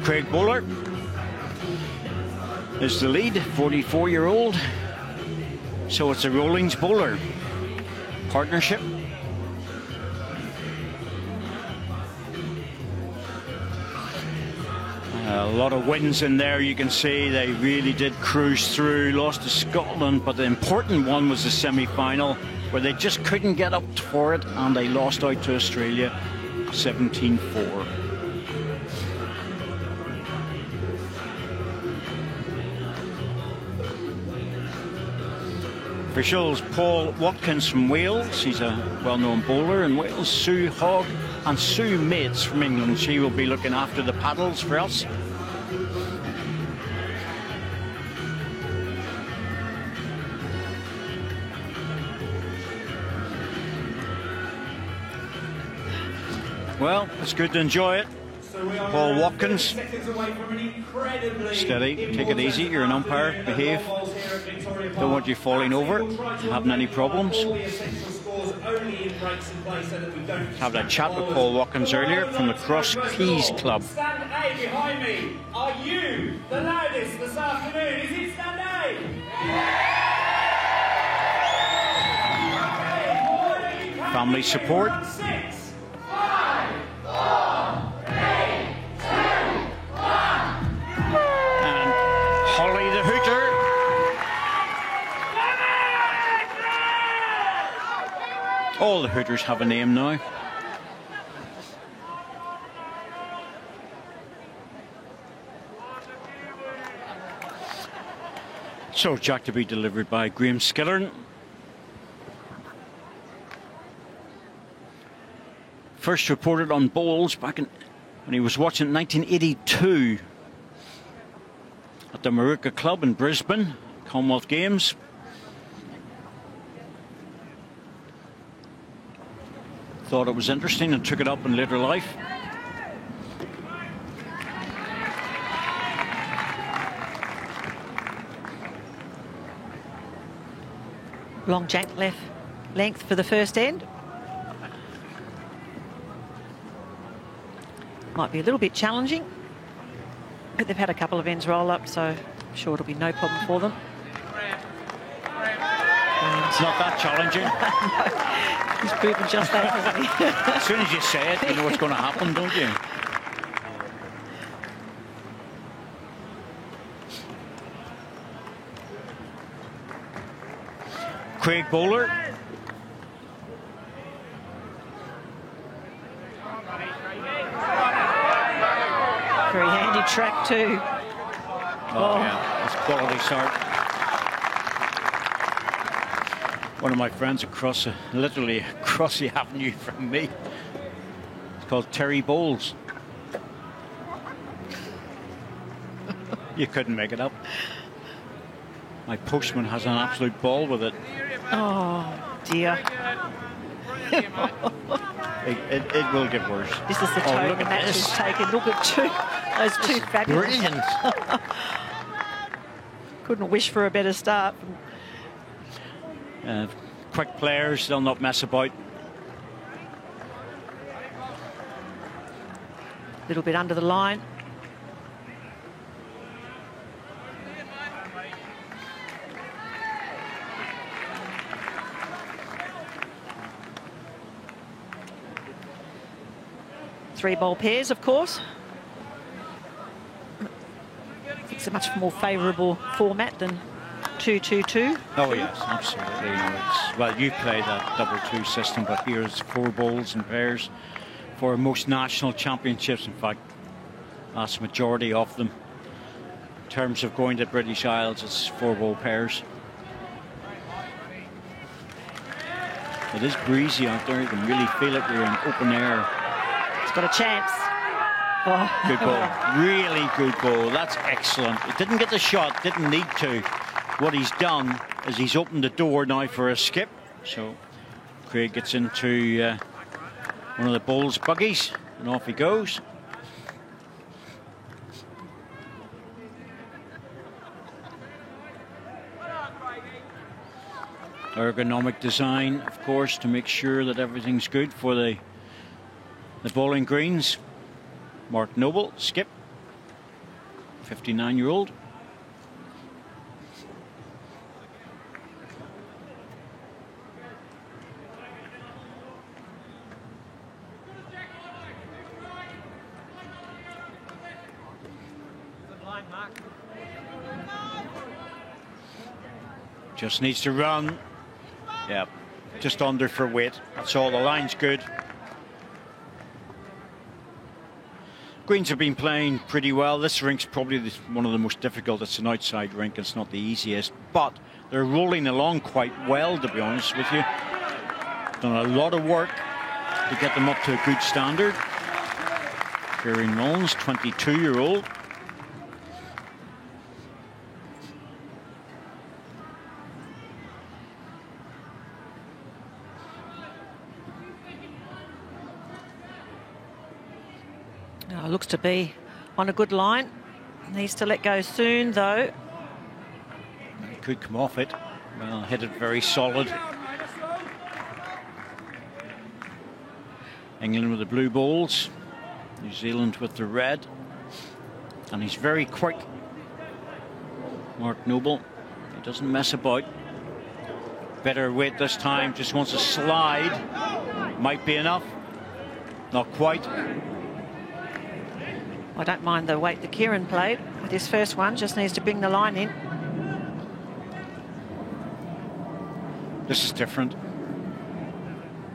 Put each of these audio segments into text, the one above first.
Craig Bowler is the lead, 44-year-old. So it's a Rollings Bowler partnership. A lot of wins in there, you can see they really did cruise through, lost to Scotland, but the important one was the semi-final where they just couldn't get up for it and they lost out to Australia 17-4. Officials: Paul Watkins from Wales, he's a well-known bowler in Wales. Sue Hogg and Sue Mates from England, she will be looking after the paddles for us. Well, it's good to enjoy it. Paul Watkins, steady, take it easy, you're an umpire, behave. Don't want you falling over, having any problems. Had a chat with Paul Watkins earlier from the Cross Keys Club. Stand A behind me. Are you the loudest this afternoon? Is it Stand A? Yeah! Family support. 6, 5, 4, 3, 2, 1. And Holly the Hooter. All the Hooters have a name now. So Jack to be delivered by Graham Skillern. First reported on bowls back in when he was watching 1982 at the Maruka Club in Brisbane, Commonwealth Games. Thought it was interesting and took it up in later life. Long jack left length for the first end. Might be a little bit challenging, but they've had a couple of ends roll up, so I'm sure it'll be no problem for them. It's not that challenging. No, he's proven just that, hasn't he? As soon as you say it, you know what's going to happen, don't you? Craig Bowler. Very handy track too. Oh, yeah, that's quality start. One of my friends literally across the avenue from me. It's called Terry Bowles. You couldn't make it up. My postman has an absolute ball with it. Oh dear. It will get worse. This is the tone the match is taken. Look at those two fabulous. Brilliant. Couldn't wish for a better start. Quick players, they'll not mess about. A little bit under the line. Three bowl pairs, of course. It's a much more favourable format than 2-2-2. Oh yes, absolutely. You know, well, you play that double two system, but here it's 4 bowls and pairs for most national championships. In fact, vast majority of them. In terms of going to British Isles, it's 4 bowl pairs. It is breezy out there. You can really feel it. We're in open air. It's got a chance. Oh. Good ball. Really good ball. That's excellent. It didn't get the shot, didn't need to. What he's done is he's opened the door now for a skip. So Craig gets into one of the bowls buggies and off he goes. Ergonomic design, of course, to make sure that everything's good for the bowling greens. Mark Noble, skip. 59-year-old. Just needs to run. Yeah, just under for weight. That's all. The line's good. Queens have been playing pretty well. This rink's probably one of the most difficult. It's an outside rink. It's not the easiest, but they're rolling along quite well, to be honest with you. Done a lot of work to get them up to a good standard. Kieran Mullins, 22-year-old. Looks to be on a good line. Needs to let go soon, though. He could come off it. Well, hit it very solid. England with the blue balls. New Zealand with the red. And he's very quick. Mark Noble. He doesn't mess about. Better weight this time. Just wants to slide. Might be enough. Not quite. I don't mind the weight that Kieran played with his first one. Just needs to bring the line in. This is different.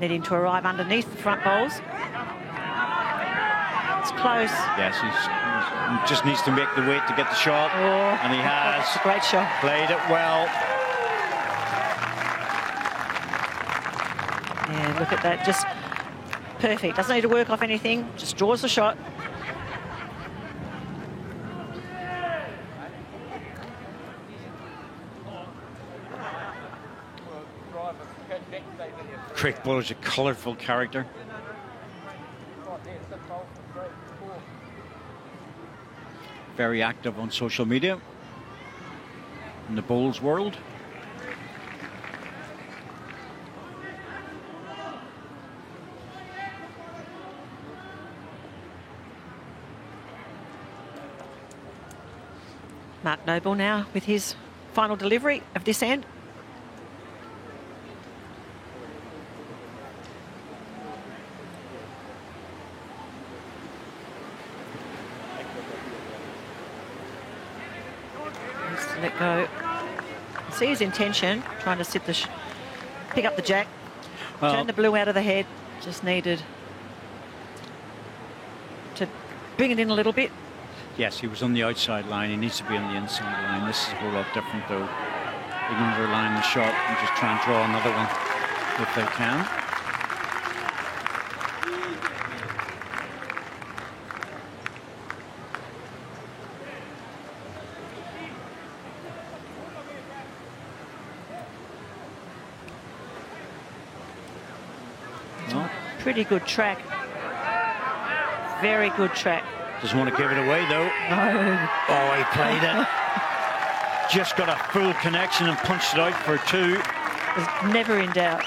Needing to arrive underneath the front bowls. It's close. Yes, he just needs to make the weight to get the shot. Oh, and he has. That's a great shot. Played it well. Yeah, look at that. Just perfect. Doesn't need to work off anything. Just draws the shot. Craig Buller's a colourful character. Very active on social media in the bowls world. Mark Noble now with his final delivery of this end. Let go. See his intention, trying to sit the pick up the jack, turn the blue out of the head. Just needed to bring it in a little bit. Yes, he was on the outside line. He needs to be on the inside line. This is a whole lot different, though. England are line the shot and just try and draw another one if they can. Pretty good track. Very good track. Doesn't want to give it away, though. No. Oh, he played it. Just got a full connection and punched it out for two. Was never in doubt.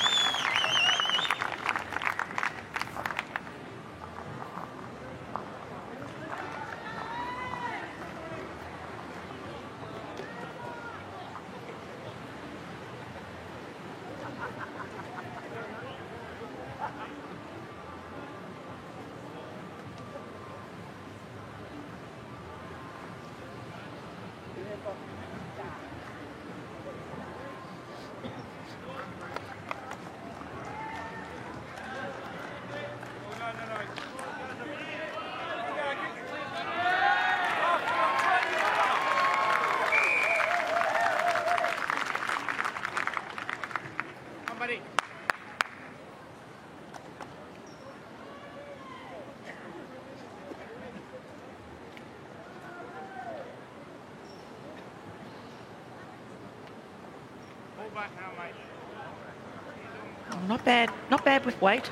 Not bad. Not bad with weight.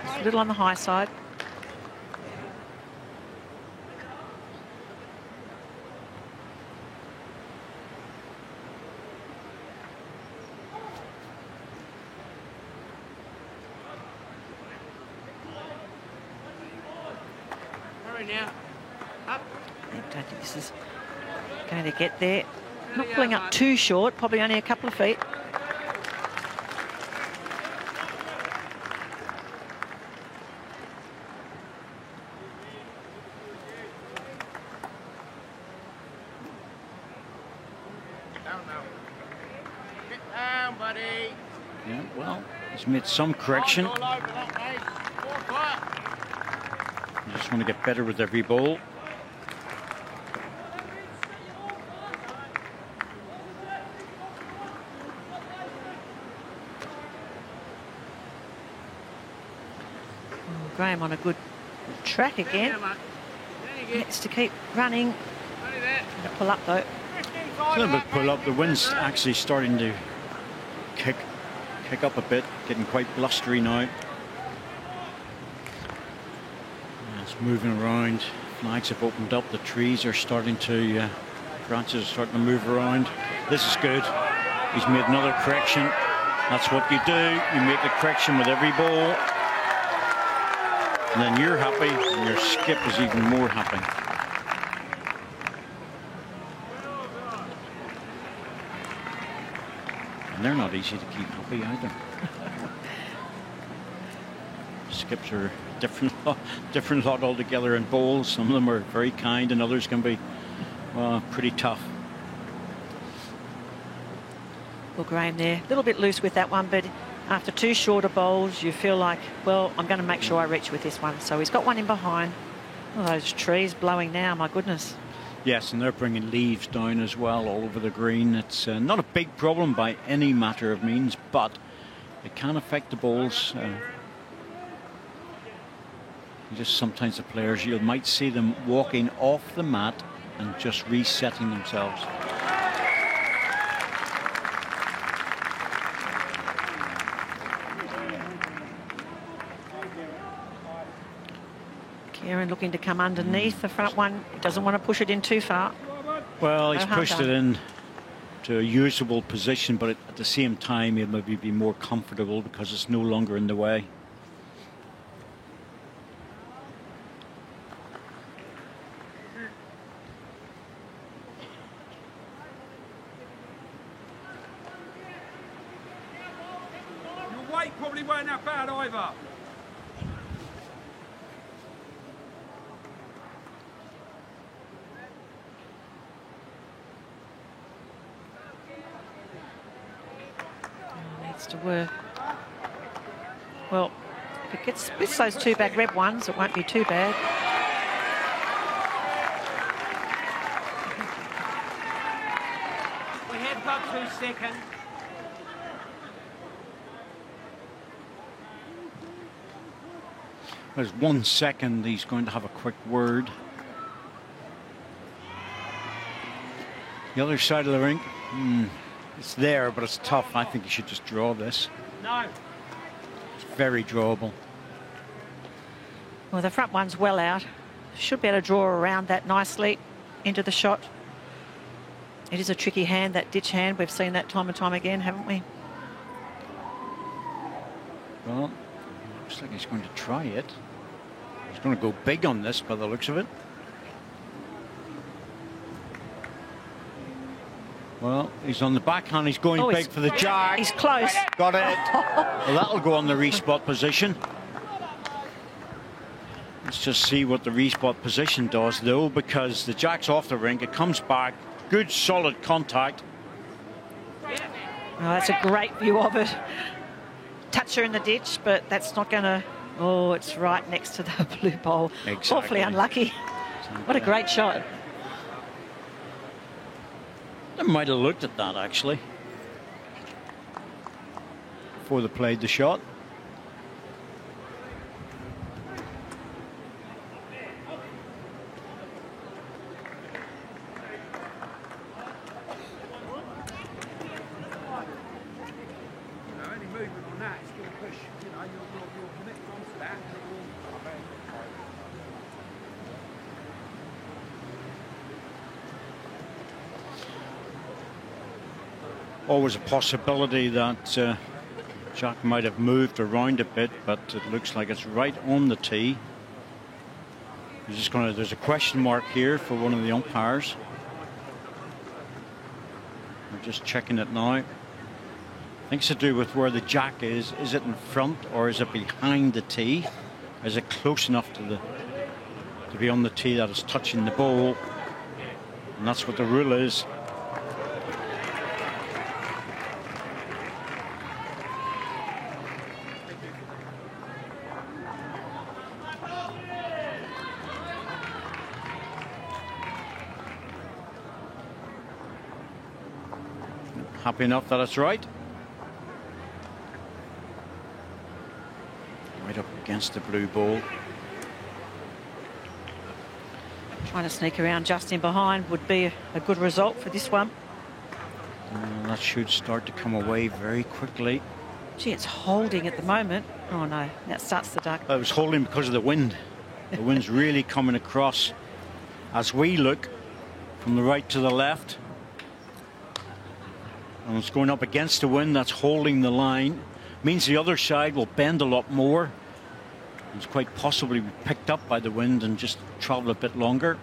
Just a little on the high side. Hurry now. I don't think this is going to get there. Not pulling up too short, probably only a couple of feet. Yeah, well, he's made some correction. You just want to get better with every ball. Graham on a good track again. Needs to keep running. Gonna pull up though. A little bit pull up. The wind's actually starting to kick up a bit, getting quite blustery now. It's moving around. Flags have opened up. The trees are starting to, branches are starting to move around. This is good. He's made another correction. That's what you do. You make a correction with every ball. And then you're happy, and your skip is even more happy. And they're not easy to keep happy either. Skips are different lot altogether in bowls. Some of them are very kind, and others can be, well, pretty tough. Well, Graham there, a little bit loose with that one, but after two shorter bowls, you feel like, well, I'm going to make sure I reach with this one. So he's got one in behind. Oh, those trees blowing now, my goodness. Yes, and they're bringing leaves down as well all over the green. It's not a big problem by any matter of means, but it can affect the bowls. Just sometimes the players, you might see them walking off the mat and just resetting themselves. Kieran looking to come underneath the front one. He doesn't want to push it in too far. Well, he's pushed it in to a usable position, but at the same time, he'll maybe be more comfortable because it's no longer in the way. Your weight probably weren't that bad either. To work. Well, if it gets splits those two back red ones, it won't be too bad. We have got 2 seconds. There's 1 second. He's going to have a quick word. The other side of the rink. It's there, but it's tough. I think you should just draw this. No. It's very drawable. Well, the front one's well out. Should be able to draw around that nicely into the shot. It is a tricky hand, that ditch hand. We've seen that time and time again, haven't we? Well, looks like he's going to try it. He's going to go big on this by the looks of it. Well, he's on the backhand. He's going big for the jack. He's close. Got it. Well, that'll go on the respot position. Let's just see what the respot position does, though, because the jack's off the rink. It comes back. Good, solid contact. Oh, that's a great view of it. Touch her in the ditch, but that's not going to... Oh, it's right next to the blue bowl. Exactly. Awfully unlucky. What a great shot. They might have looked at that, actually, before they played the shot. Any movement on that is going to push, you know, you'll connect onto that. Always a possibility that Jack might have moved around a bit, but it looks like it's right on the tee. There's a question mark here for one of the umpires. We're just checking it now. I think it's to do with where the jack is. Is it in front or is it behind the tee? Is it close enough to be on the tee that it's touching the ball? And that's what the rule is. Happy enough that it's right. Right up against the blue ball. Trying to sneak around just in behind would be a good result for this one. That should start to come away very quickly. Gee, it's holding at the moment. Oh no, that starts the duck. It was holding because of the wind. The wind's really coming across as we look from the right to the left. And it's going up against the wind. That's holding the line. Means the other side will bend a lot more. It's quite possibly picked up by the wind and just travel a bit longer.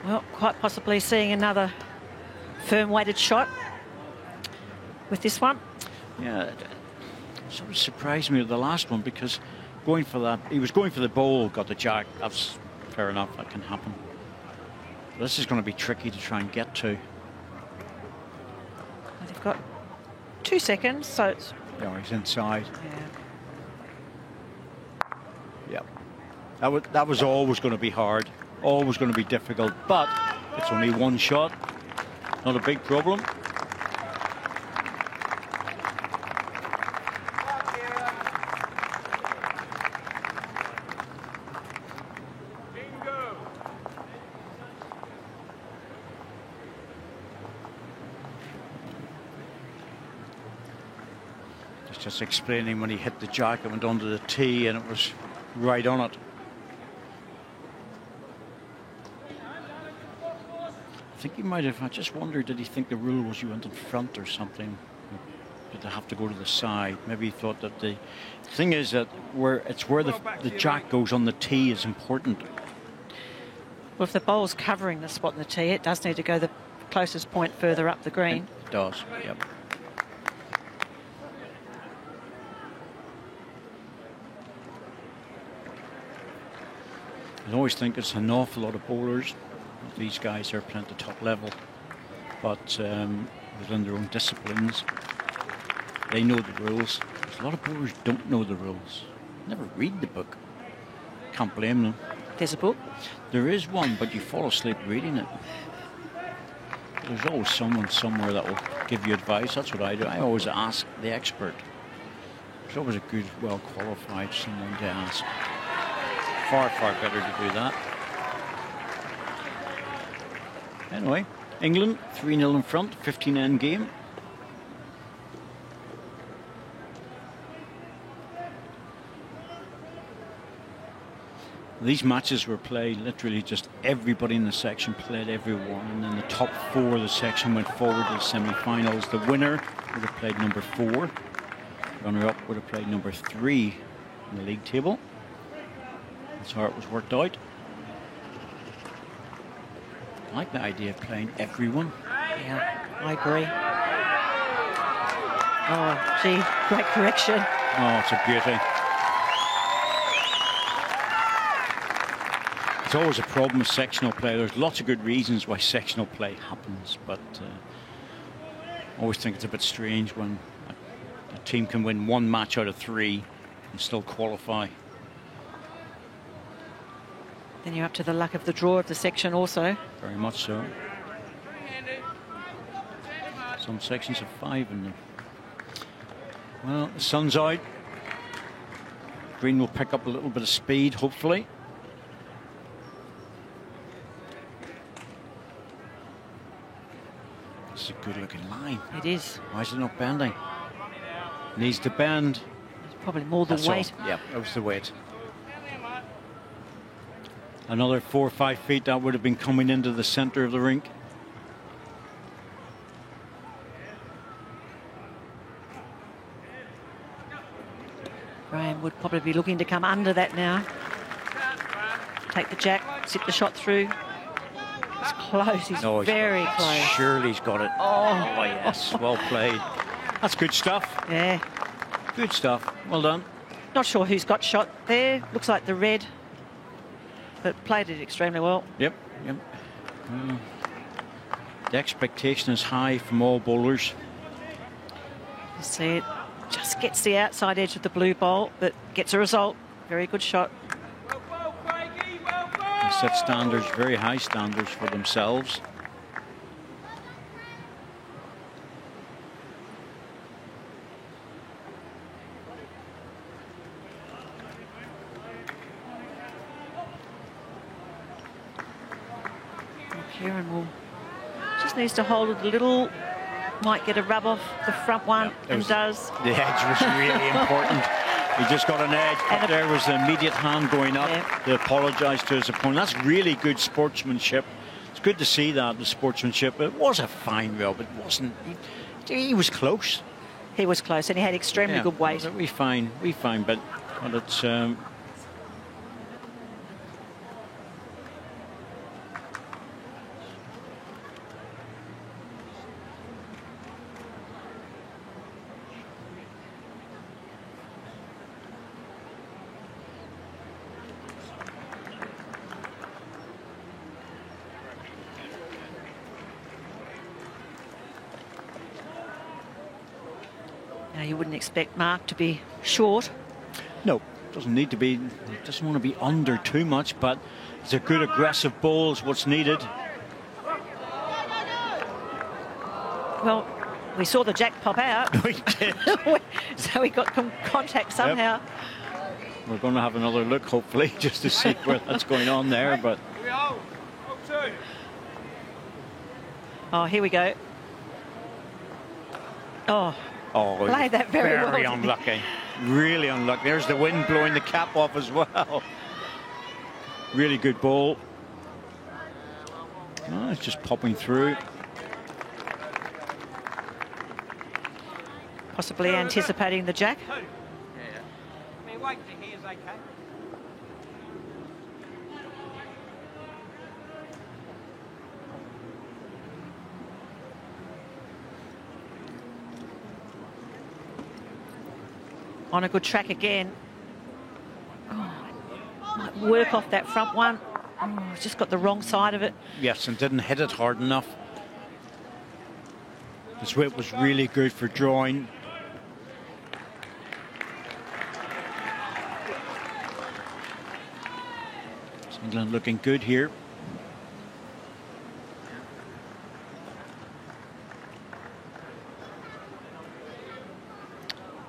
Well, quite possibly seeing another firm weighted shot with this one. Yeah, it sort of surprised me with the last one because going for that, he was going for the ball, got the jack. That's fair enough, that can happen. This is going to be tricky to try and get to. They've got 2 seconds, so it's... Yeah, he's inside. Yeah. Yep. That was always going to be hard, always going to be difficult, but it's only one shot, not a big problem. Just explaining when he hit the jack, it went onto the tee and it was right on it. I think he might have, I just wondered, did he think the rule was you went in front or something? Did they have to go to the side? Maybe he thought that the thing is that where the jack goes on the tee is important. Well, if the ball's covering the spot in the tee, it does need to go the closest point further up the green. It does, yep. I always think it's an awful lot of bowlers. These guys are playing at the top level, but within their own disciplines, they know the rules. A lot of bowlers don't know the rules, never read the book. Can't blame them. There's a book? There is one, but you fall asleep reading it. There's always someone somewhere that will give you advice. That's what I do. I always ask the expert. There's always a good, well-qualified someone to ask. Far, far better to do that. Anyway, England 3-0 in front, 15 end game. These matches were played literally just everybody in the section played everyone, and then the top 4 of the section went forward to the semi-finals. The winner would have played number 4. Runner-up would have played number 3 in the league table. That's how it was worked out. I like the idea of playing everyone. Yeah, I agree. Oh, gee, great correction. Oh, it's a beauty. It's always a problem with sectional play. There's lots of good reasons why sectional play happens, but I always think it's a bit strange when a team can win 1 match out of 3 and still qualify. Then you're up to the luck of the draw of the section also. Very much so. Some sections have 5 in them. Well, the sun's out. Green will pick up a little bit of speed, hopefully. This is a good looking line. It is. Why is it not bending? Needs to bend. It's probably more the weight. Yeah, that was the weight. Another 4 or 5 feet, that would have been coming into the center of the rink. Graham would probably be looking to come under that now. Take the jack, zip the shot through. It's close. He's very close. Surely he's got it. Oh, yes. Well played. That's good stuff. Yeah. Good stuff. Well done. Not sure who's got shot there. Looks like the red. But played it extremely well. Yep. The expectation is high from all bowlers. You see it. Just gets the outside edge of the blue bowl, but gets a result. Very good shot. They set standards, very high standards for themselves. Kieran will just needs to hold it a little. Might get a rub off the front one, and does. The edge was really important. He just got an edge, but there was an immediate hand going up to apologise to his opponent. That's really good sportsmanship. It's good to see that, the sportsmanship. It was a fine rub. It wasn't. He was close. He was close, and he had extremely good weight. We fine, but it's. You wouldn't expect Mark to be short. No, doesn't need to be. Doesn't want to be under too much, but it's a good aggressive ball is what's needed. Well, we saw the jack pop out. We did. So we got contact somehow. Yep. We're going to have another look, hopefully, just to see where that's going on there. But oh, here we go. Oh, played that very well. Very unlucky. Really unlucky. There's the wind blowing the cap off as well. Really good ball. Oh, it's just popping through. Possibly anticipating the jack. On a good track again. Might work off that front one. Just got the wrong side of it. Yes, and didn't hit it hard enough. This whip was really good for drawing. England looking good here.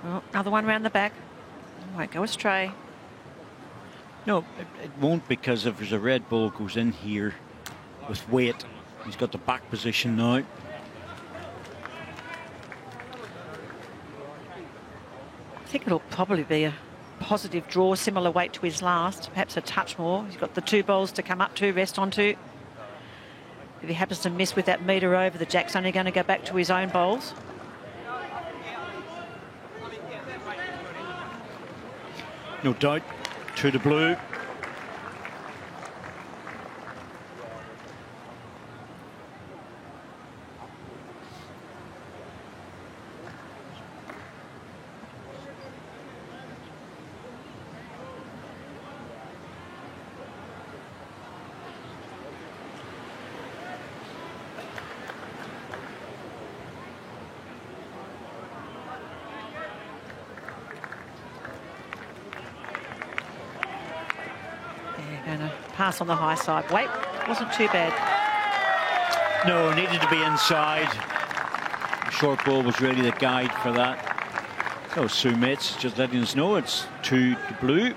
Well, another one round the back. Won't go astray. No, it won't, because if there's a red ball goes in here with weight, he's got the back position now. I think it'll probably be a positive draw, similar weight to his last, perhaps a touch more. He's got the two bowls to come up to, rest onto. If he happens to miss with that metre over, the jack's only going to go back to his own bowls. No doubt, to the blue. Pass on the high side. Weight wasn't too bad. No, needed to be inside. The short ball was really the guide for that. So Sue Mates just letting us know it's to the blue.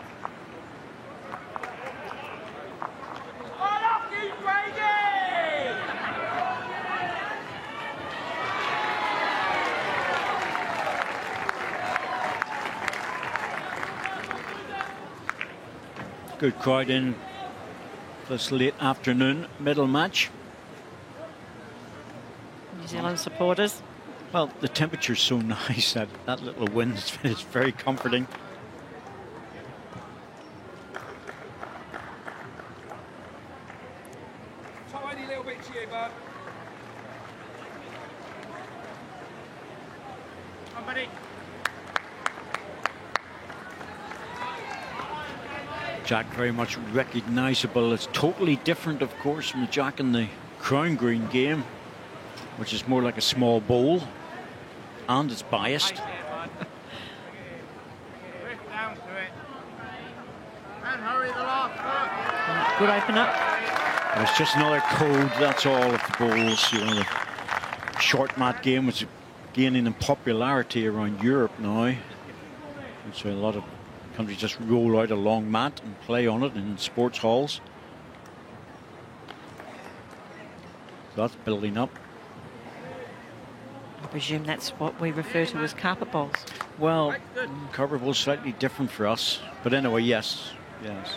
Good crowd in this late afternoon middle match. New Zealand supporters. Well, the temperature's so nice that little wind is very comforting. speak to you, bud. Come on, buddy. Jack very much recognisable. It's totally different, of course, from the Jack in the Crown Green game, which is more like a small bowl, and it's biased. Down to it. And hurry the last. Good opener. It's just another code, that's all, of the bowls. You know, the short mat game was gaining in popularity around Europe now. And so a lot of countries just roll out a long mat and play on it in sports halls. So that's building up. I presume that's what we refer to as carpet bowls. Well, carpet bowls slightly different for us. But anyway, yes. Yes.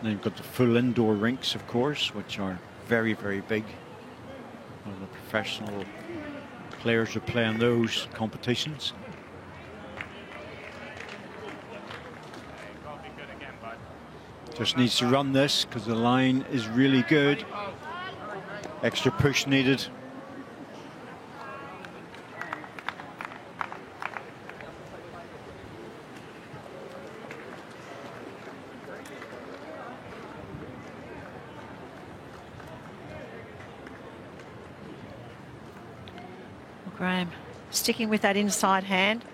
Then you've got the full indoor rinks, of course, which are very, very big. The professional players who play in those competitions. Just needs to run this because the line is really good. Extra push needed. Graham sticking with that inside hand.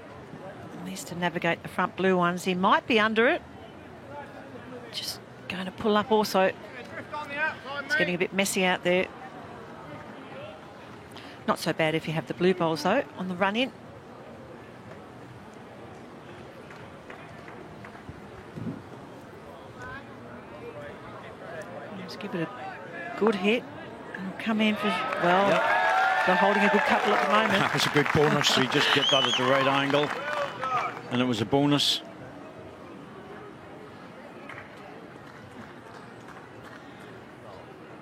At least to navigate the front blue ones. He might be under it. Just going to pull up also. It's getting a bit messy out there. Not so bad if you have the blue bowls though on the run in. Just give it a good hit and come in for, well, yep. They're holding a good couple at the moment. That was a good bonus. So you just get that at the right angle. And it was a bonus.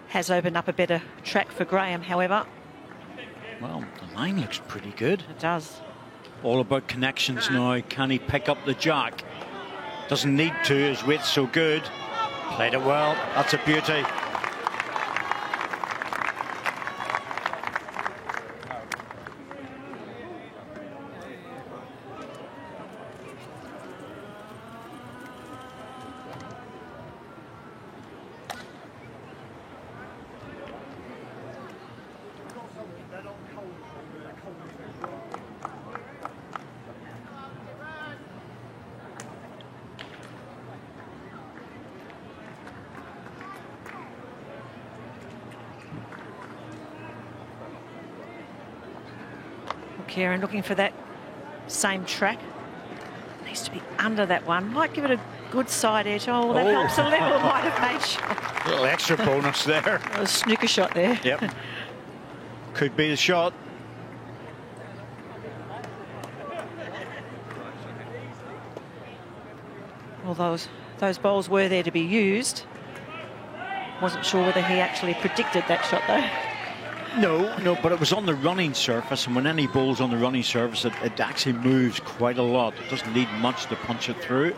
Has opened up a better track for Graham, however. Well, the line looks pretty good. It does. All about connections now. Can he pick up the Jack? Doesn't need to, his weight's so good. Played it well. That's a beauty. Kieran looking for that same track. Needs to be under that one. Might give it a good side edge. Oh, that helps a little. Might have made shot. A little extra bonus there. A snooker shot there. Yep. Could be the shot. Well, those bowls were there to be used. Wasn't sure whether he actually predicted that shot though. No, but it was on the running surface, and when any bowl's on the running surface, it actually moves quite a lot. It doesn't need much to punch it through.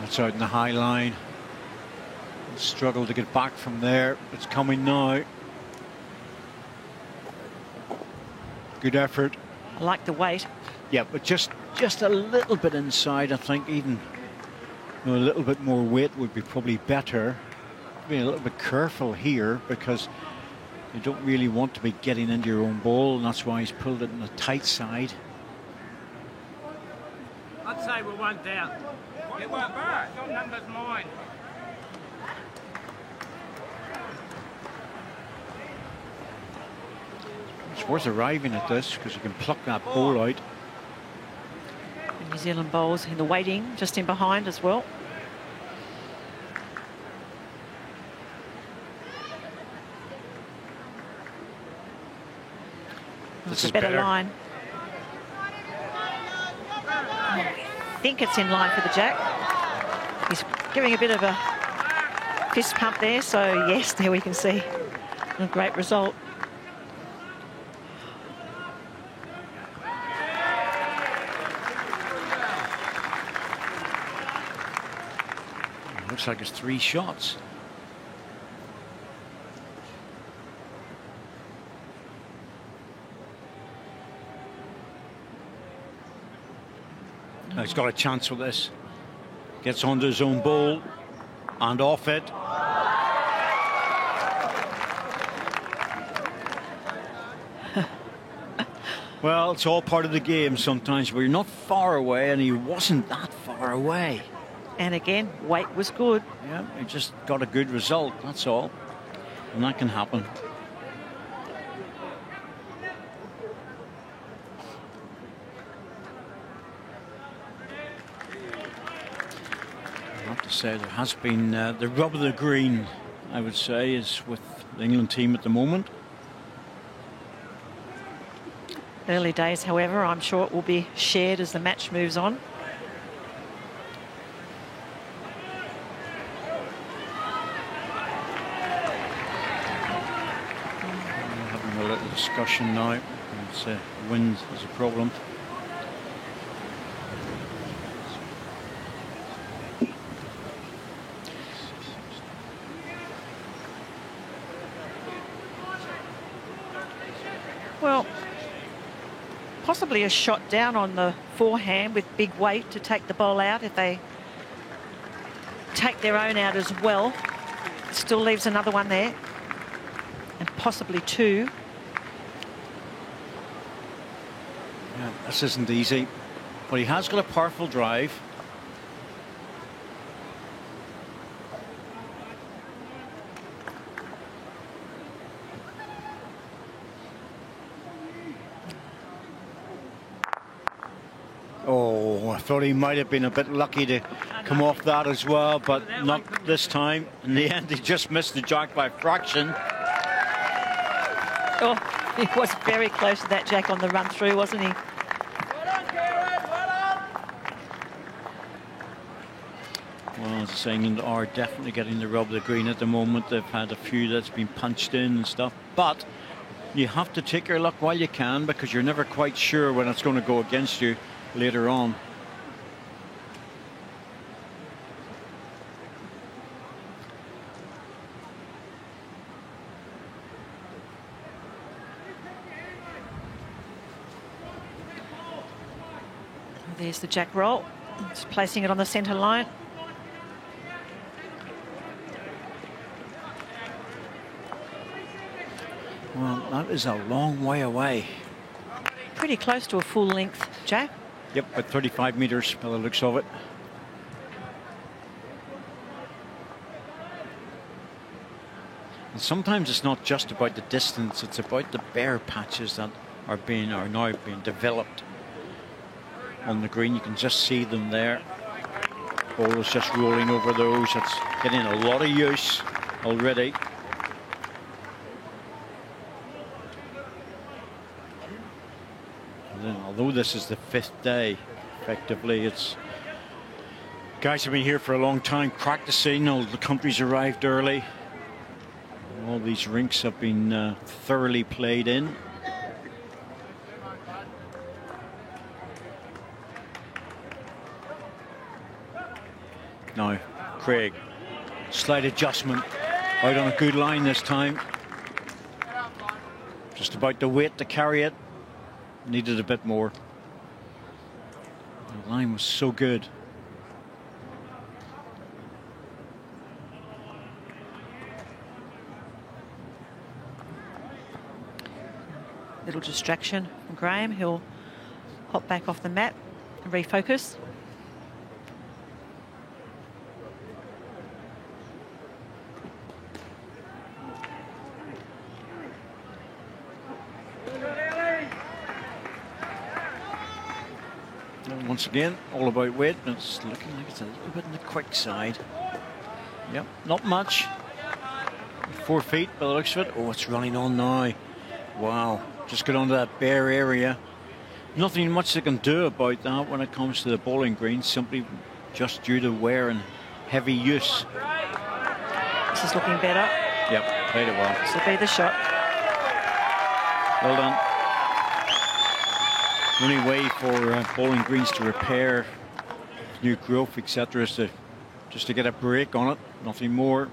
It's out in the high line. Struggle to get back from there. It's coming now. Good effort. I like the weight. Yeah, but just a little bit inside, I think. Even a little bit more weight would be probably better. Be a little bit careful here because you don't really want to be getting into your own ball, and that's why he's pulled it on the tight side. I'd say we're one down. It won't burn. Your number's mine. It's worth arriving at this because you can pluck that ball out. The New Zealand bowls in the waiting, just in behind as well. This is a better better. line. I think it's in line for the Jack. He's giving a bit of a fist pump there, so yes, there we can see A great result. Looks like it's 3 shots. He's got a chance with this. Gets onto his own ball and off it. Well, it's all part of the game sometimes, but you're not far away, and he wasn't that far away. And again, weight was good. Yeah, he just got a good result, that's all. And that can happen. I have to say, there has been the rub of the green, I would say, is with the England team at the moment. Early days, however, I'm sure it will be shared as the match moves on. Having a little discussion now. It's, wind is a problem. Well, possibly a shot down on the forehand with big weight to take the ball out. If they take their own out as well, still leaves another one there, and possibly 2. Yeah, this isn't easy, but he has got a powerful drive. Oh, I thought he might have been a bit lucky to come off that as well, but not this time. In the end, he just missed the jack by a fraction. Oh, he was very close to that jack on the run through, wasn't he? Well, as I say, England are definitely getting the rub of the green at the moment. They've had a few that's been punched in and stuff, but you have to take your luck while you can, because you're never quite sure when it's going to go against you later on. There's the jack roll. Just placing it on the centre line. Well, that is a long way away. Pretty close to a full length, Jack. Yep, at 35 metres by the looks of it. And sometimes it's not just about the distance, it's about the bare patches that are now being developed on the green. You can just see them there. Ball is just rolling over those. It's getting a lot of use already. And then, although this is the 5th day, effectively, it's guys have been here for a long time practicing. All the countries arrived early. All these rinks have been thoroughly played in. Now, Craig, slight adjustment, out on a good line this time. Just about the weight to carry it. Needed a bit more. The line was so good. Little distraction from Graham. He'll hop back off the mat and refocus. And once again, all about weight, and it's looking like it's a little bit on the quick side. Yep, not much. 4 feet by the looks of it. Oh, it's running on now. Wow, just got onto that bare area. Nothing much they can do about that when it comes to the bowling green, simply just due to wear and heavy use. This is looking better. Yep. Played it well. This will be the shot. Well done. The only way for Bowling Greens to repair new growth, etc., is just to get a break on it, nothing more.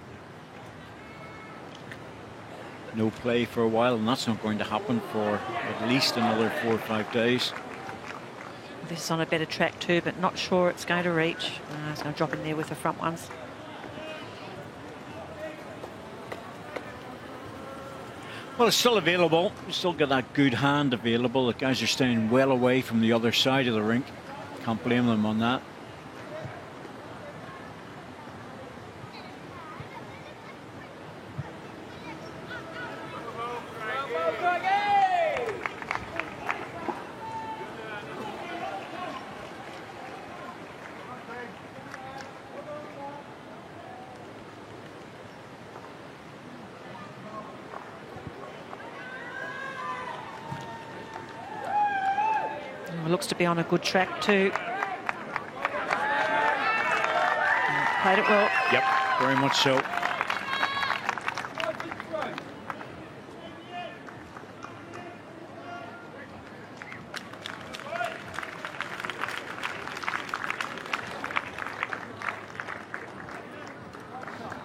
No play for a while, and that's not going to happen for at least another 4 or 5 days. This is on a better track too, but not sure it's going to reach. It's going to drop in there with the front ones. Well, it's still available. You still got that good hand available. The guys are staying well away from the other side of the rink. Can't blame them on that. Looks to be on a good track too. Played it well. Yep, very much so.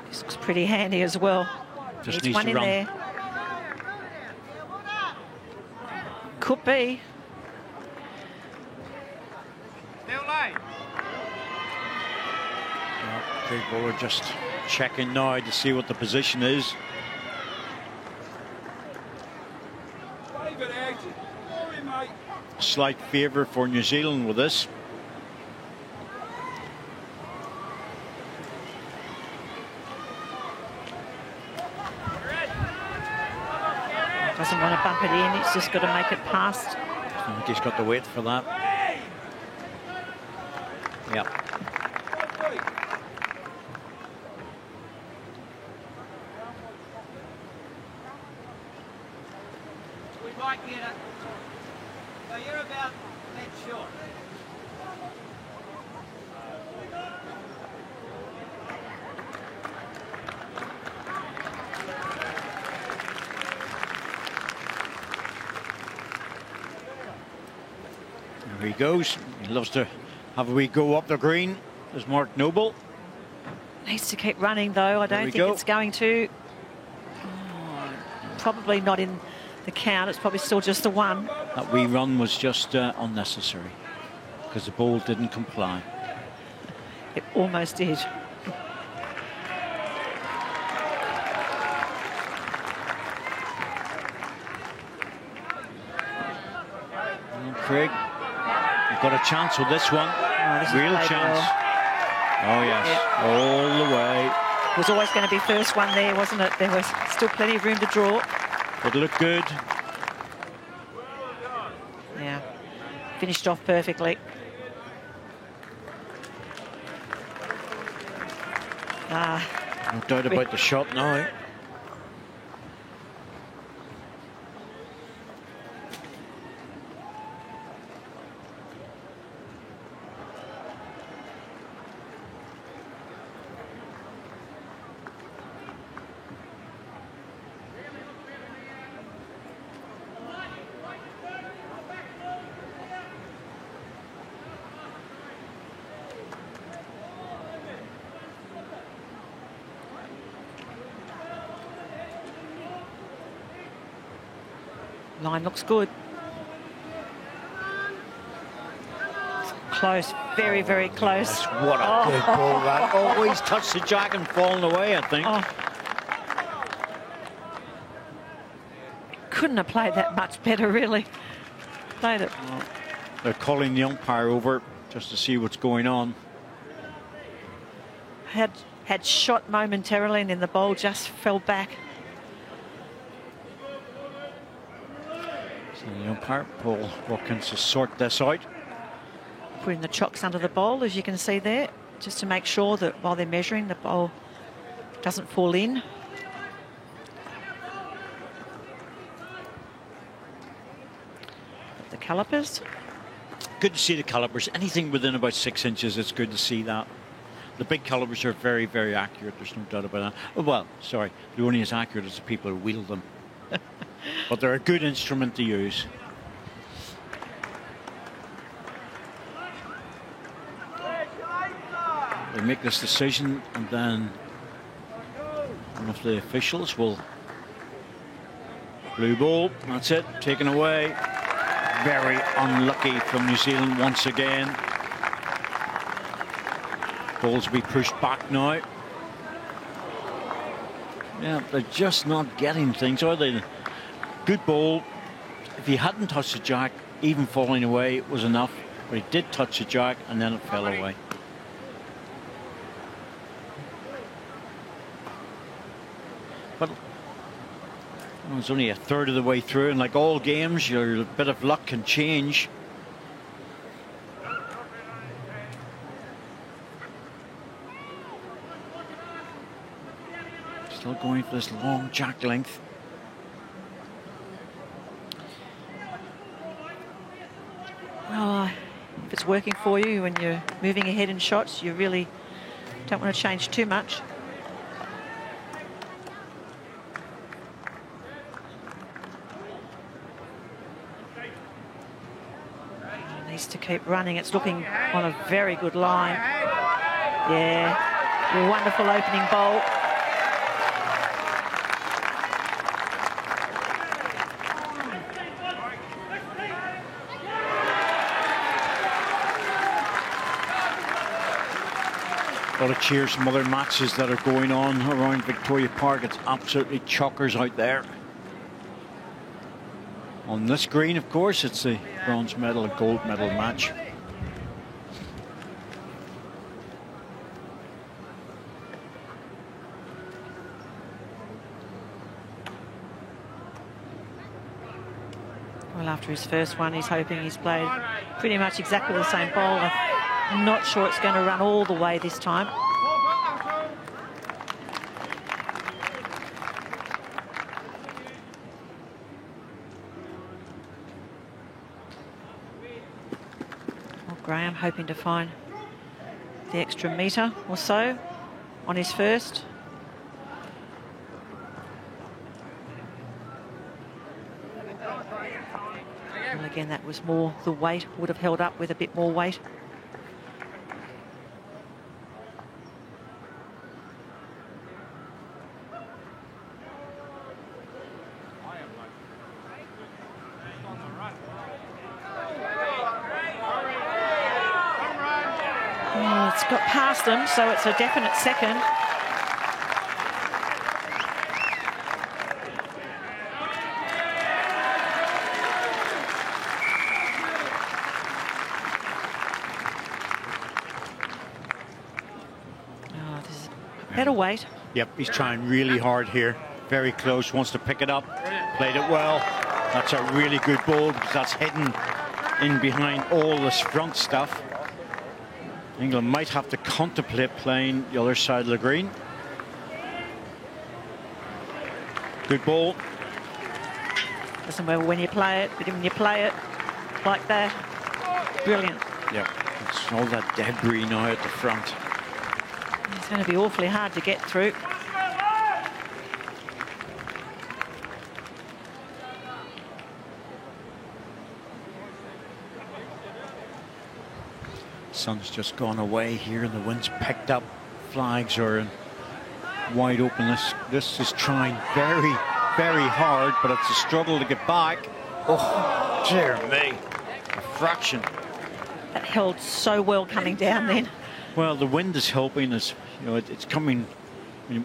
This looks pretty handy as well. Just Needs needs one to in run. there. Could be. Craig Bowler just checking now to see what the position is. Slight favour for New Zealand with this. Doesn't want to bump it in, it's just got to make it past. I think he's got to wait for that. Yep. We might get it. So you're about that short. There he goes. He loves to have a wee go up the green. There's Mark Noble. Needs to keep running though. I There don't we think go. it's going to. Oh, probably not in the count. It's probably still just the one. That wee run was just unnecessary because the ball didn't comply. It almost did. Craig, you've got a chance with this one. Oh, this is Real played chance. well. Oh yes, Yep. all the way. It was always going to be first one there, wasn't it? There was still plenty of room to draw. It looked good. Yeah, finished off perfectly. No doubt about the shot now. Line looks good. Close, very, very close. What a good ball that. Always touched the jack and fallen away, I think. Oh. Couldn't have played that much better, really. Played it. They're calling the umpire over just to see what's going on. Had shot momentarily and then the ball just fell back. So the umpire, Paul Watkins, to sort this out. Putting the chocks under the bowl, as you can see there, just to make sure that while they're measuring, the bowl doesn't fall in. The calipers. Good to see the calipers. Anything within about 6 inches, it's good to see that. the big calibers are very, very accurate. There's no doubt about that. Oh, well, sorry, they're only as accurate as the people who wield them. But they're a good instrument to use. They make this decision, and then one of the officials will... Blue ball, that's it, taken away. Very unlucky from New Zealand once again. Balls will be pushed back now. Yeah, they're just not getting things, are they? Good ball. If he hadn't touched the jack, even falling away was enough. But he did touch the jack, and then it fell away. But it's only a third of the way through, and like all games, a bit of luck can change. Still going for this long jack length. Well, if it's working for you when you're moving ahead in shots, you really don't want to change too much. Needs to keep running. It's looking on a very good line. Yeah, wonderful opening bowl. A lot of cheers from other matches that are going on around Victoria Park. It's absolutely chockers out there. On this green, of course, it's the bronze medal and gold medal match. Well, after his first one, he's hoping he's played pretty much exactly the same bowl. I'm not sure it's going to run all the way this time. Well, Graham hoping to find the extra metre or so on his first. Well, again, that was more the weight, would have held up with a bit more weight. Oh, it's got past them, so it's a definite second. Better weight. Yep, he's trying really hard here. Very close, wants to pick it up. Played it well. That's a really good ball because that's hidden in behind all this front stuff. England might have to contemplate playing the other side of the green. Good ball. Doesn't matter when you play it, but when you play it like that, brilliant. Yeah, it's all that debris now at the front. It's going to be awfully hard to get through. Sun's just gone away here and the wind's picked up. Flags are in wide open. This is trying very, very hard, but it's a struggle to get back. Oh, dear me. A fraction. That held so well coming down then. Well, the wind is helping us. You know, it's coming,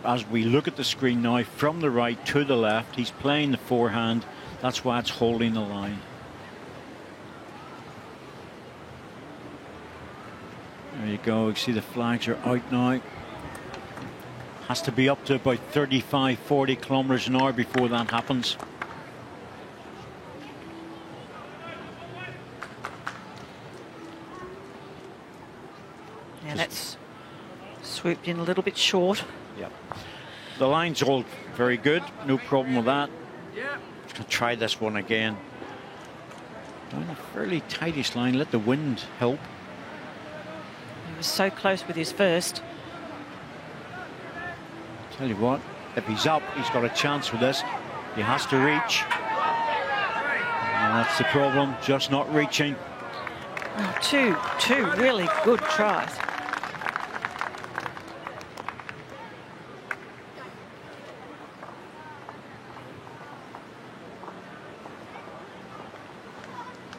as we look at the screen now, from the right to the left. He's playing the forehand. That's why it's holding the line. There you go. You see the flags are out now. Has to be up to about 35, 40 kilometres an hour before that happens. Yeah, that's swooped in a little bit short. Yeah. The line's all very good. No problem with that. Just going to try this one again. Down a fairly tightish line. Let the wind help. He was so close with his first. Tell you what, if he's up, he's got a chance with this. He has to reach. And that's the problem, just not reaching. Oh, two really good tries.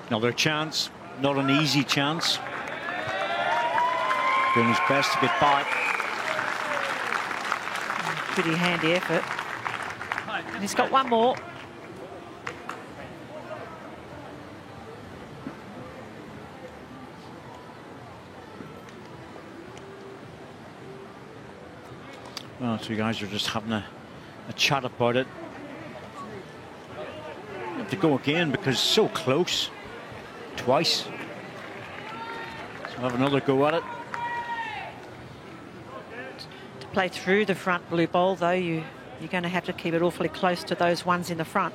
Another chance, not an easy chance. Doing his best to get back. Pretty handy effort. And he's got one more. Well, two guys are just having a chat about it. Have to go again because it's so close. Twice. So have another go at it. To play through the front blue bowl, though, you're going to have to keep it awfully close to those ones in the front.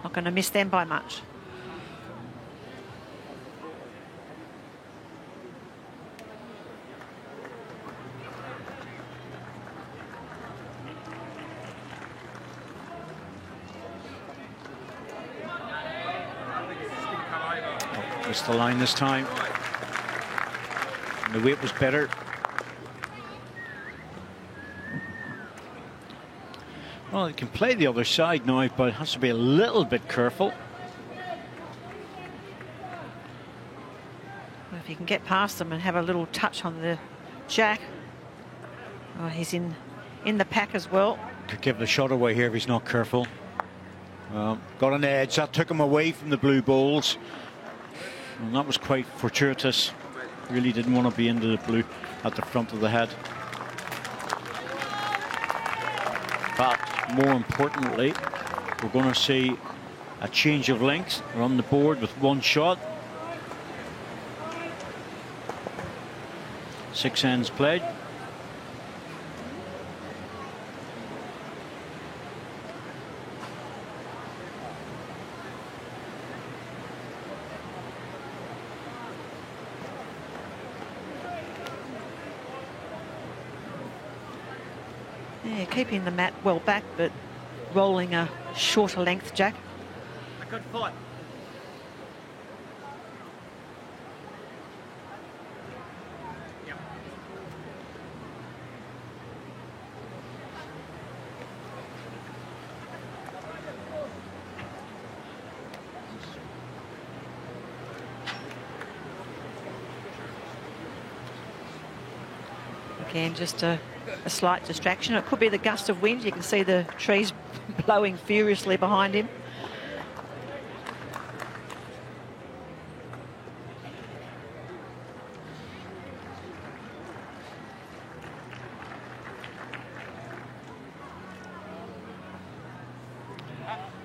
Not going to miss them by much. Missed the line this time. And the weight was better. Well, it can play the other side now, but it has to be a little bit careful. Well, if you can get past them and have a little touch on the jack. Oh, he's in the pack as well. Could give the shot away here if he's not careful. Got an edge. That took him away from the blue balls. And that was quite fortuitous. Really didn't want to be into the blue at the front of the head. But more importantly, we're going to see a change of length. We're on the board with one shot. 6 ends played. Yeah, keeping the mat well back, but rolling a shorter length jack. A good fight. Again, just a slight distraction. It could be the gust of wind. You can see the trees blowing furiously behind him.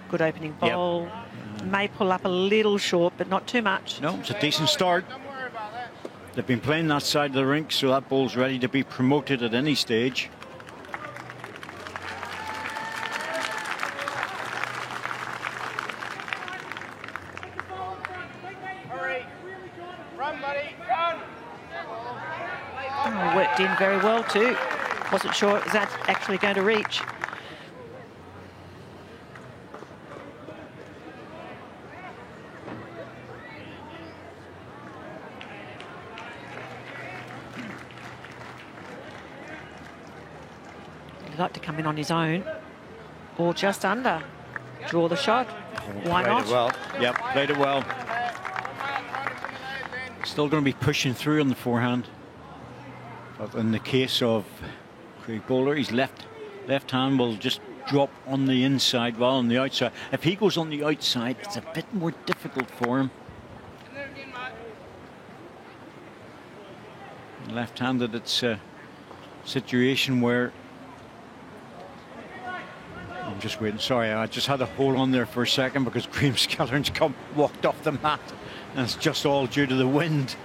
Good opening bowl. Yep. May pull up a little short, but not too much. No, it's a decent start. They've been playing that side of the rink, so that ball's ready to be promoted at any stage. Hurry. Run, buddy. Run. Oh, worked in very well too. Wasn't sure it was actually going to reach. He'd like to come in on his own or just under. Draw the shot. Why not? Played it well. Yep, played it well. Still going to be pushing through on the forehand. But in the case of Craig Bowler, his left hand will just drop on the inside while on the outside. If he goes on the outside, it's a bit more difficult for him. Left-handed, it's a situation where I'm just waiting. Sorry, I just had to hold on there for a second because Graham Skeller's walked off the mat, and it's just all due to the wind.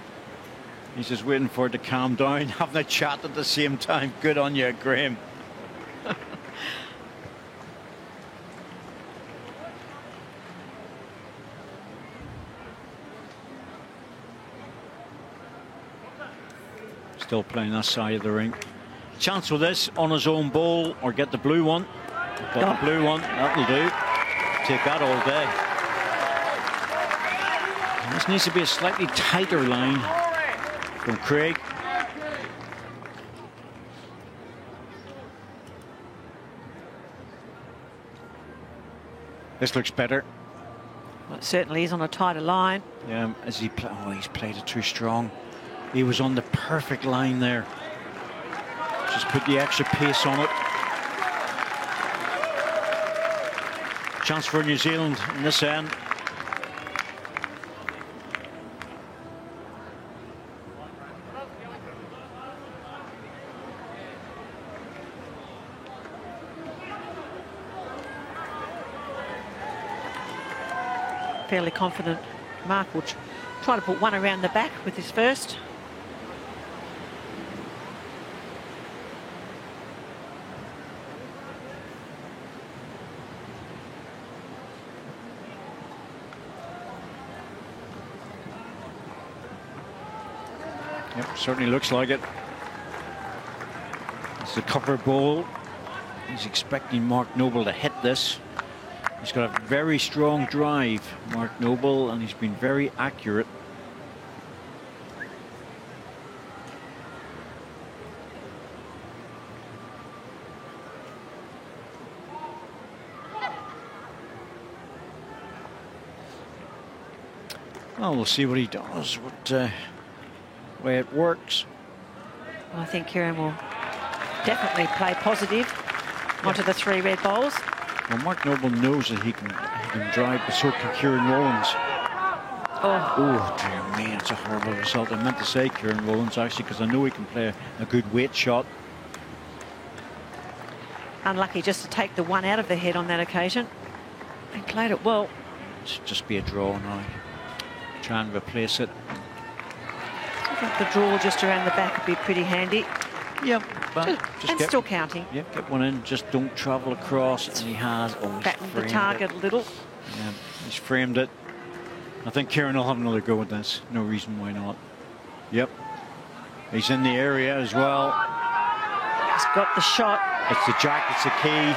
He's just waiting for it to calm down, having a chat at the same time. Good on you, Graham. Still playing that side of the rink. Chance with this on his own ball, or get the blue one. Got the blue one, that'll do. Take that all day. And this needs to be a slightly tighter line from Craig. This looks better. Well, it certainly is on a tighter line. Yeah, as he's played it too strong. He was on the perfect line there. Just put the extra pace on it. Chance for New Zealand in this end. Fairly confident Mark will try to put one around the back with his first. Yep, certainly looks like it. It's the cover ball. He's expecting Mark Noble to hit this. He's got a very strong drive, Mark Noble, and he's been very accurate. Well, we'll see what he does, what way it works. I think Kieran will definitely play positive onto the 3 red balls. Well, Mark Noble knows that he can drive, but so can Kieran Rowlands. Oh, dear me, it's a horrible result. I meant to say Kieran Rowlands, actually, because I know he can play a good weight shot. Unlucky just to take the one out of the head on that occasion. He played it well. It should just be a draw now. Try and replace it. I think the draw just around the back would be pretty handy. Yep, but and still counting. Yep, get one in. Just don't travel across. And he has. Oh, he's battened the framed target it. a little. Yeah, he's framed it. I think Kieran will have another go at this. No reason why not. Yep, he's in the area as well. He's got the shot. It's the jack. It's the key.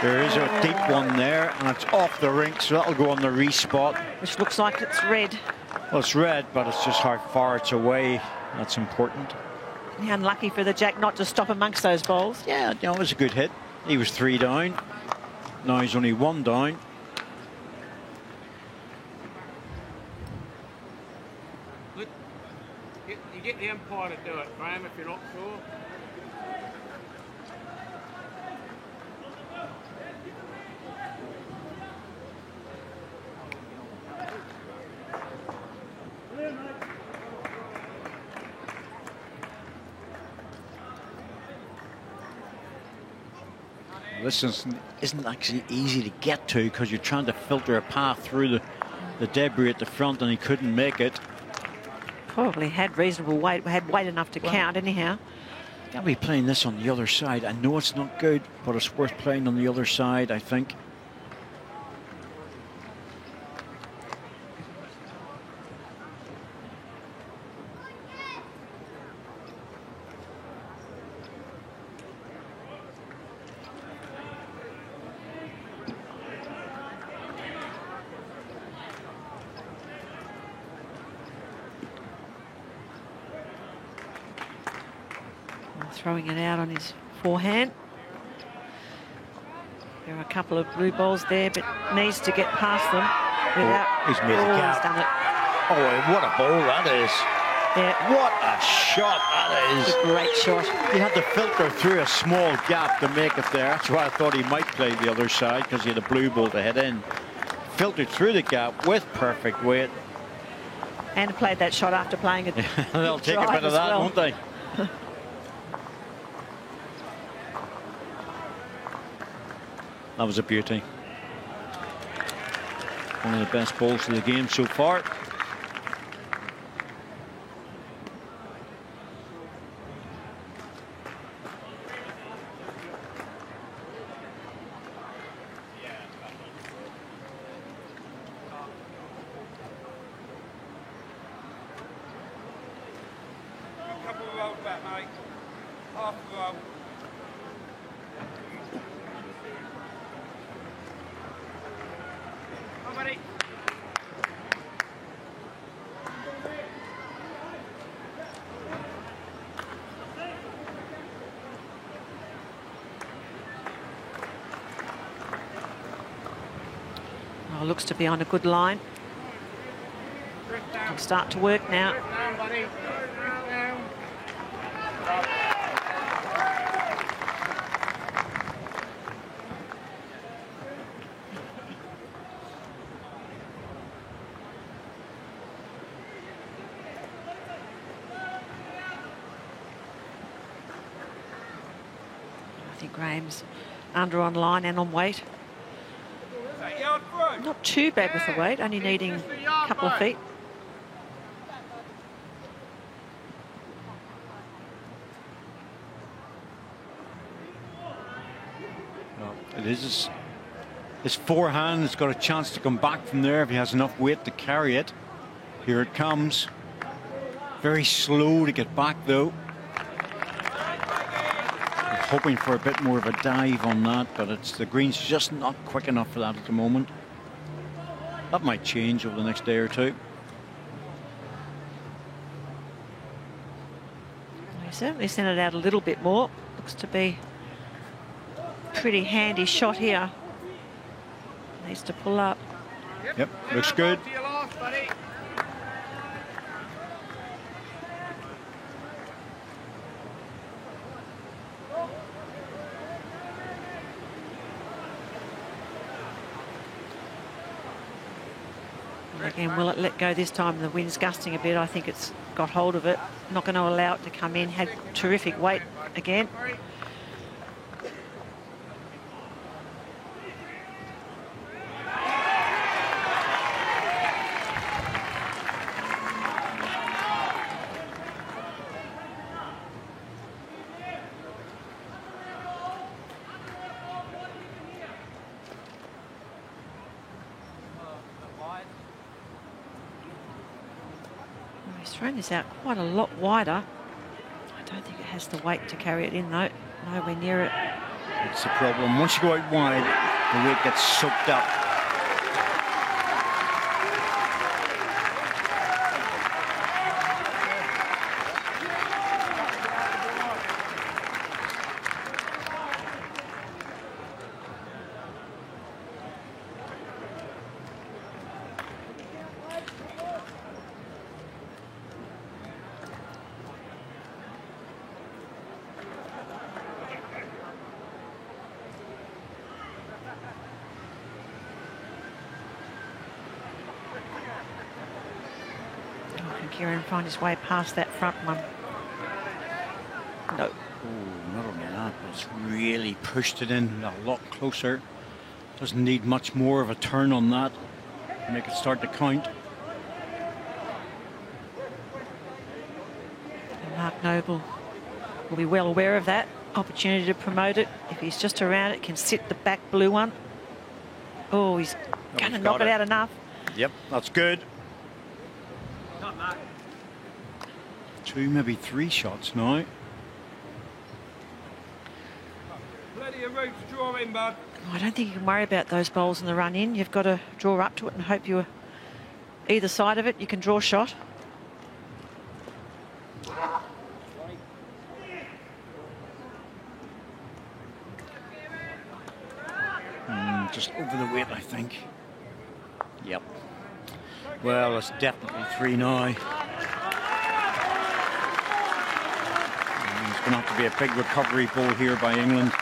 There is a deep one there, and it's off the rink, so that'll go on the respot. Which looks like it's red. Well, it's red, but it's just how far it's away. That's important. Unlucky for the jack not to stop amongst those balls. Yeah, it was a good hit. He was 3 down. Now he's only 1 down. You get the umpire to do it, Graham, if you're not sure. This isn't actually easy to get to because you're trying to filter a path through the debris at the front, and he couldn't make it. Probably had reasonable weight, had weight enough to count anyhow. Gotta be playing this on the other side. I know it's not good, but it's worth playing on the other side, I think. Throwing it out on his forehand. There are a couple of blue balls there, but needs to get past them without. He's made the gap. He's done it. Oh, what a ball that is. Yeah. What a shot that is. It's a great shot. He had to filter through a small gap to make it there. That's why I thought he might play the other side, because he had a blue ball to head in. Filtered through the gap with perfect weight. And played that shot after playing it. They'll take a bit of that, won't they? That was a beauty. One of the best balls of the game so far. Oh, looks to be on a good line. It'll start to work now. I think Graham's under on line and on weight. Not too bad with the weight, only needing a couple of feet. Well, it is his forehand has got a chance to come back from there if he has enough weight to carry it. Here it comes. Very slow to get back though. Hoping for a bit more of a dive on that, but the green's just not quick enough for that at the moment. That might change over the next day or two. He certainly sent it out a little bit more. Looks to be a pretty handy shot here. Needs to pull up. Yep, looks good. Again, will it let go this time? The wind's gusting a bit. I think it's got hold of it. Not going to allow it to come in. Had terrific weight again. He's thrown this out quite a lot wider. I don't think it has the weight to carry it in though. Nowhere near it. It's the problem. Once you go out wide, the weight gets soaked up. Kieran find his way past that front one. No. Oh, not only that, but it's really pushed it in a lot closer. Doesn't need much more of a turn on that to make it start to count. And Mark Noble will be well aware of that. Opportunity to promote it. If he's just around it, can sit the back blue one. Oh, he's going to knock it out enough. Yep, that's good. Two, maybe three shots now. Plenty of room to draw in, bud. I don't think you can worry about those bowls in the run in. You've got to draw up to it and hope you're either side of it. You can draw a shot. Just over the weight, I think. Yep. Well, it's definitely three now. It's going to have to be a big recovery ball here by England.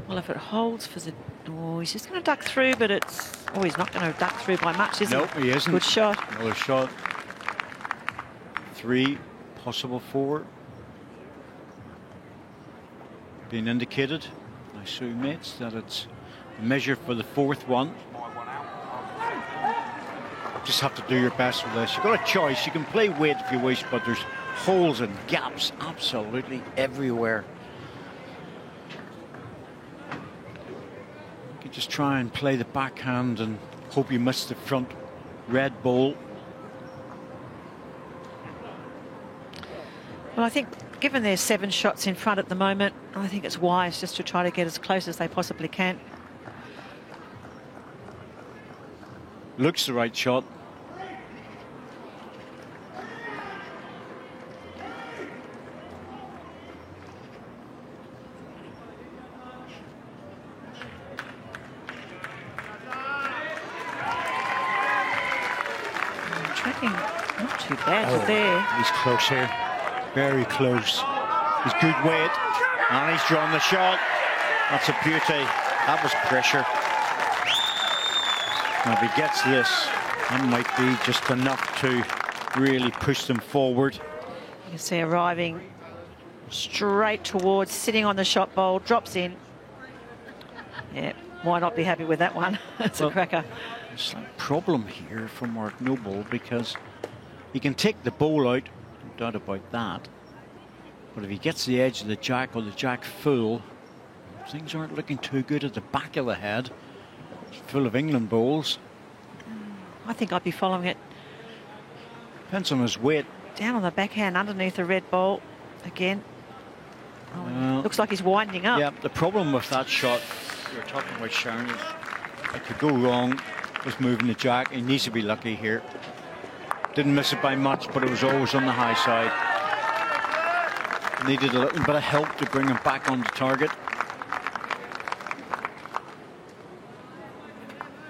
Well, if it holds for the... Oh, he's just going to duck through, but it's... Oh, he's not going to duck through by much, is he? Nope, he isn't. Good shot. Another shot. Three, possible four. Being indicated by Sue Mates that it's the measure for the fourth one. Just have to do your best with this. You've got a choice. You can play weight if you wish, but there's holes and gaps absolutely everywhere. You could just try and play the backhand and hope you miss the front red ball. Well, I think given there's 7 shots in front at the moment, I think it's wise just to try to get as close as they possibly can. Looks the right shot. Tracking not too bad there. He's close here. Very close. He's good weight. And he's drawn the shot. That's a beauty. That was pressure. Now, if he gets this, that might be just enough to really push them forward. You can see arriving straight towards, sitting on the shot bowl, drops in. Yeah, why not be happy with that one? It's a cracker. It's a problem here for Mark Noble because he can take the ball out, no doubt about that. But if he gets the edge of the jack or the jack full, things aren't looking too good at the back of the head. It's full of England balls. I think I'd be following it Depends on his weight. down on the backhand underneath the red ball again. Oh, looks like he's winding up. Yeah, the problem with that shot, we were talking about Sharon, it could go wrong with moving the jack. He needs to be lucky here. Didn't miss it by much, but it was always on the high side. Needed a little bit of help to bring him back on the target.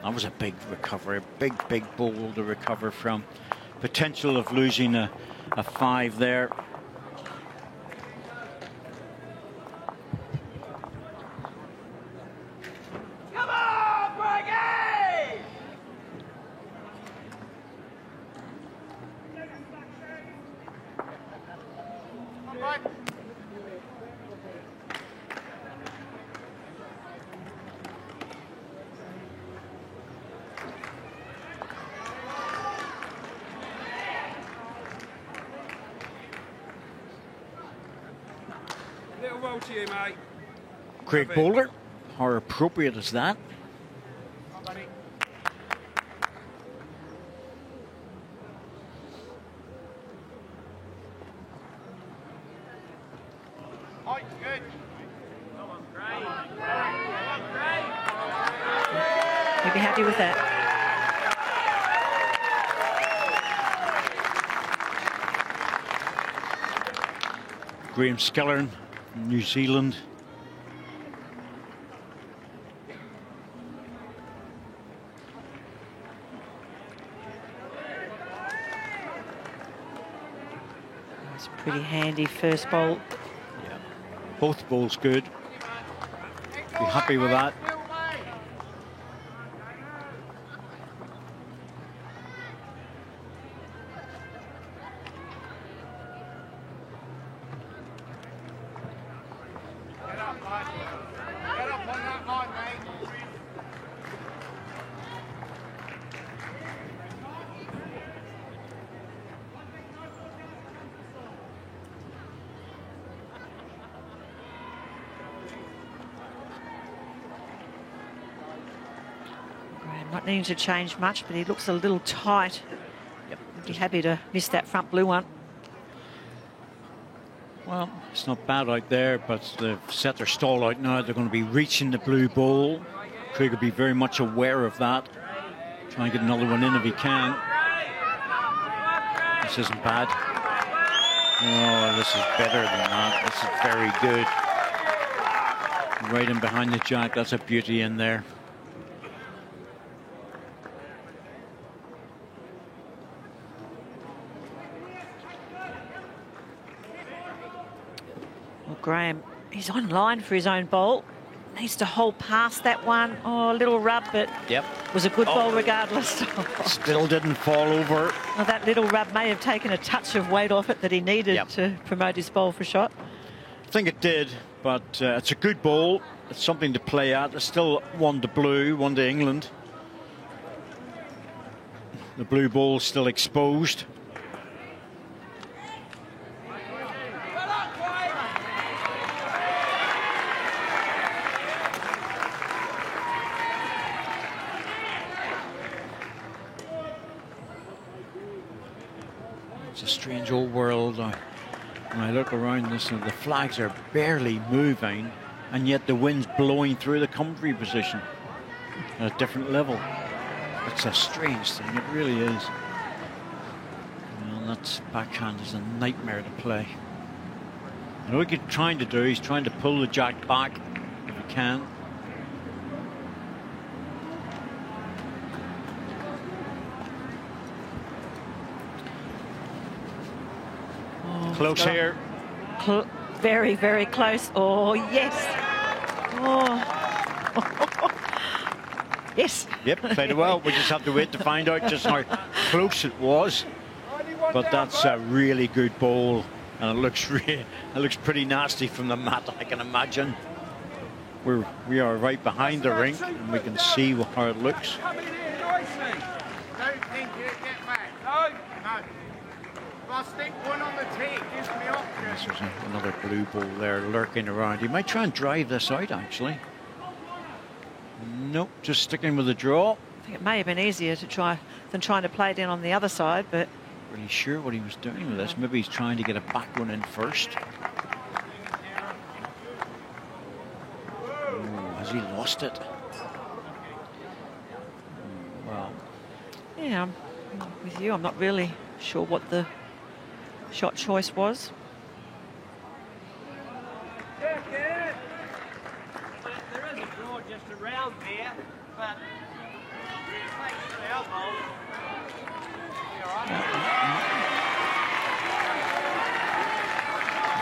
That was a big recovery, a big ball to recover from. Potential of losing a 5 there. Come on, Brigade! Little roll to you, mate. Craig Bowler, how appropriate is that? You'd be happy with that. Graham Skillern, New Zealand. It's a pretty handy first bowl. Yeah. Both bowls good. Be happy with that. Not needing to change much, but he looks a little tight. Yep. I'd be happy to miss that front blue one. Well, it's not bad out there, but they've set their stall out now. They're going to be reaching the blue ball. Craig will be very much aware of that. Try and get another one in if he can. This isn't bad. Oh, this is better than that. This is very good. Right in behind the jack. That's a beauty in there. Graham, he's on line for his own bowl. Needs to hold past that one. Oh, a little rub, but Yep. was a good bowl regardless. Still didn't fall over. Well, that little rub may have taken a touch of weight off it that he needed Yep. to promote his bowl for shot. I think it did, but it's a good bowl. It's something to play at. It's still 1 to blue, 1 to England. The blue ball still exposed. It's a strange old world. When I look around this, and the flags are barely moving, and yet the wind's blowing through the commentary position at a different level. It's a strange thing, it really is. Well, that backhand is a nightmare to play. And what he's trying to do, he's trying to pull the jack back if he can. Close here. Very, very close. Oh, yes. Oh. Yes. Yep, played it well. We just have to wait to find out just how close it was. But that's a really good ball, and it looks pretty nasty from the mat, I can imagine. We are right behind the rink, and we can see how it looks. Don't think you get back. No. If I stick one on the tee, it gives me options. There's another blue ball there lurking around. He might try and drive this out, actually. Nope, just sticking with the draw. I think it may have been easier to try than trying to play it in on the other side, but Really sure what he was doing with this. Maybe he's trying to get a back one in first. Oh, has he lost it? Well, yeah, I'm with you. I'm not really sure what the shot choice was. There is a draw just around there, but thanks to the elbow.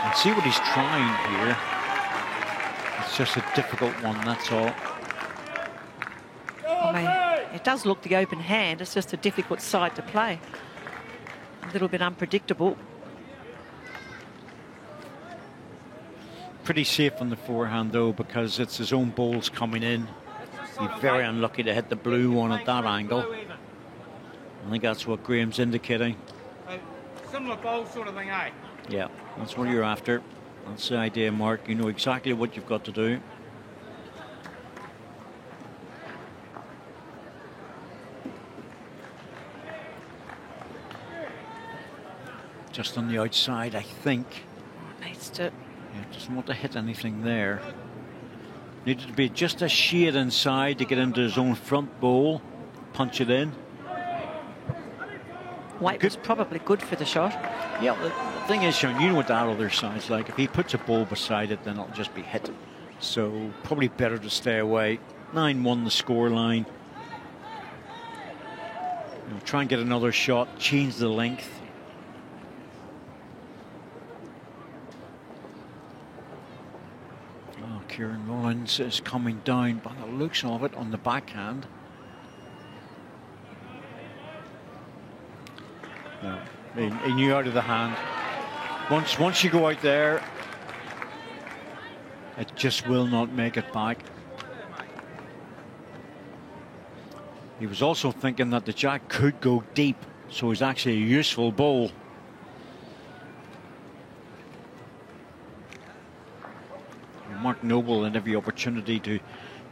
you can see what he's trying here. It's just a difficult one, that's all. I mean, it does look the open hand. It's just a difficult side to play. A little bit unpredictable. Pretty safe on the forehand though, because it's his own balls coming in. He's very unlucky to hit the blue one at that angle. I think that's what Graham's indicating. Similar bowl sort of thing, eh? Yeah, that's what you're after. That's the idea, Mark. You know exactly what you've got to do. Just on the outside, I think. Needs to. Yeah, doesn't want to hit anything there. Needed to be just a shade inside to get into his own front bowl. Punch it in. Weight was probably good for the shot. Yeah, the thing is, Sean, you know what that other side's like. If he puts a ball beside it, then it'll just be hit. So probably better to stay away. 9-1 the score line. You know, try and get another shot, change the length. Oh, Kieran Rollins is coming down by the looks of it on the backhand. No, he knew out of the hand. Once you go out there, it just will not make it back. He was also thinking that the jack could go deep, so it's actually a useful bowl. Mark Noble had every opportunity to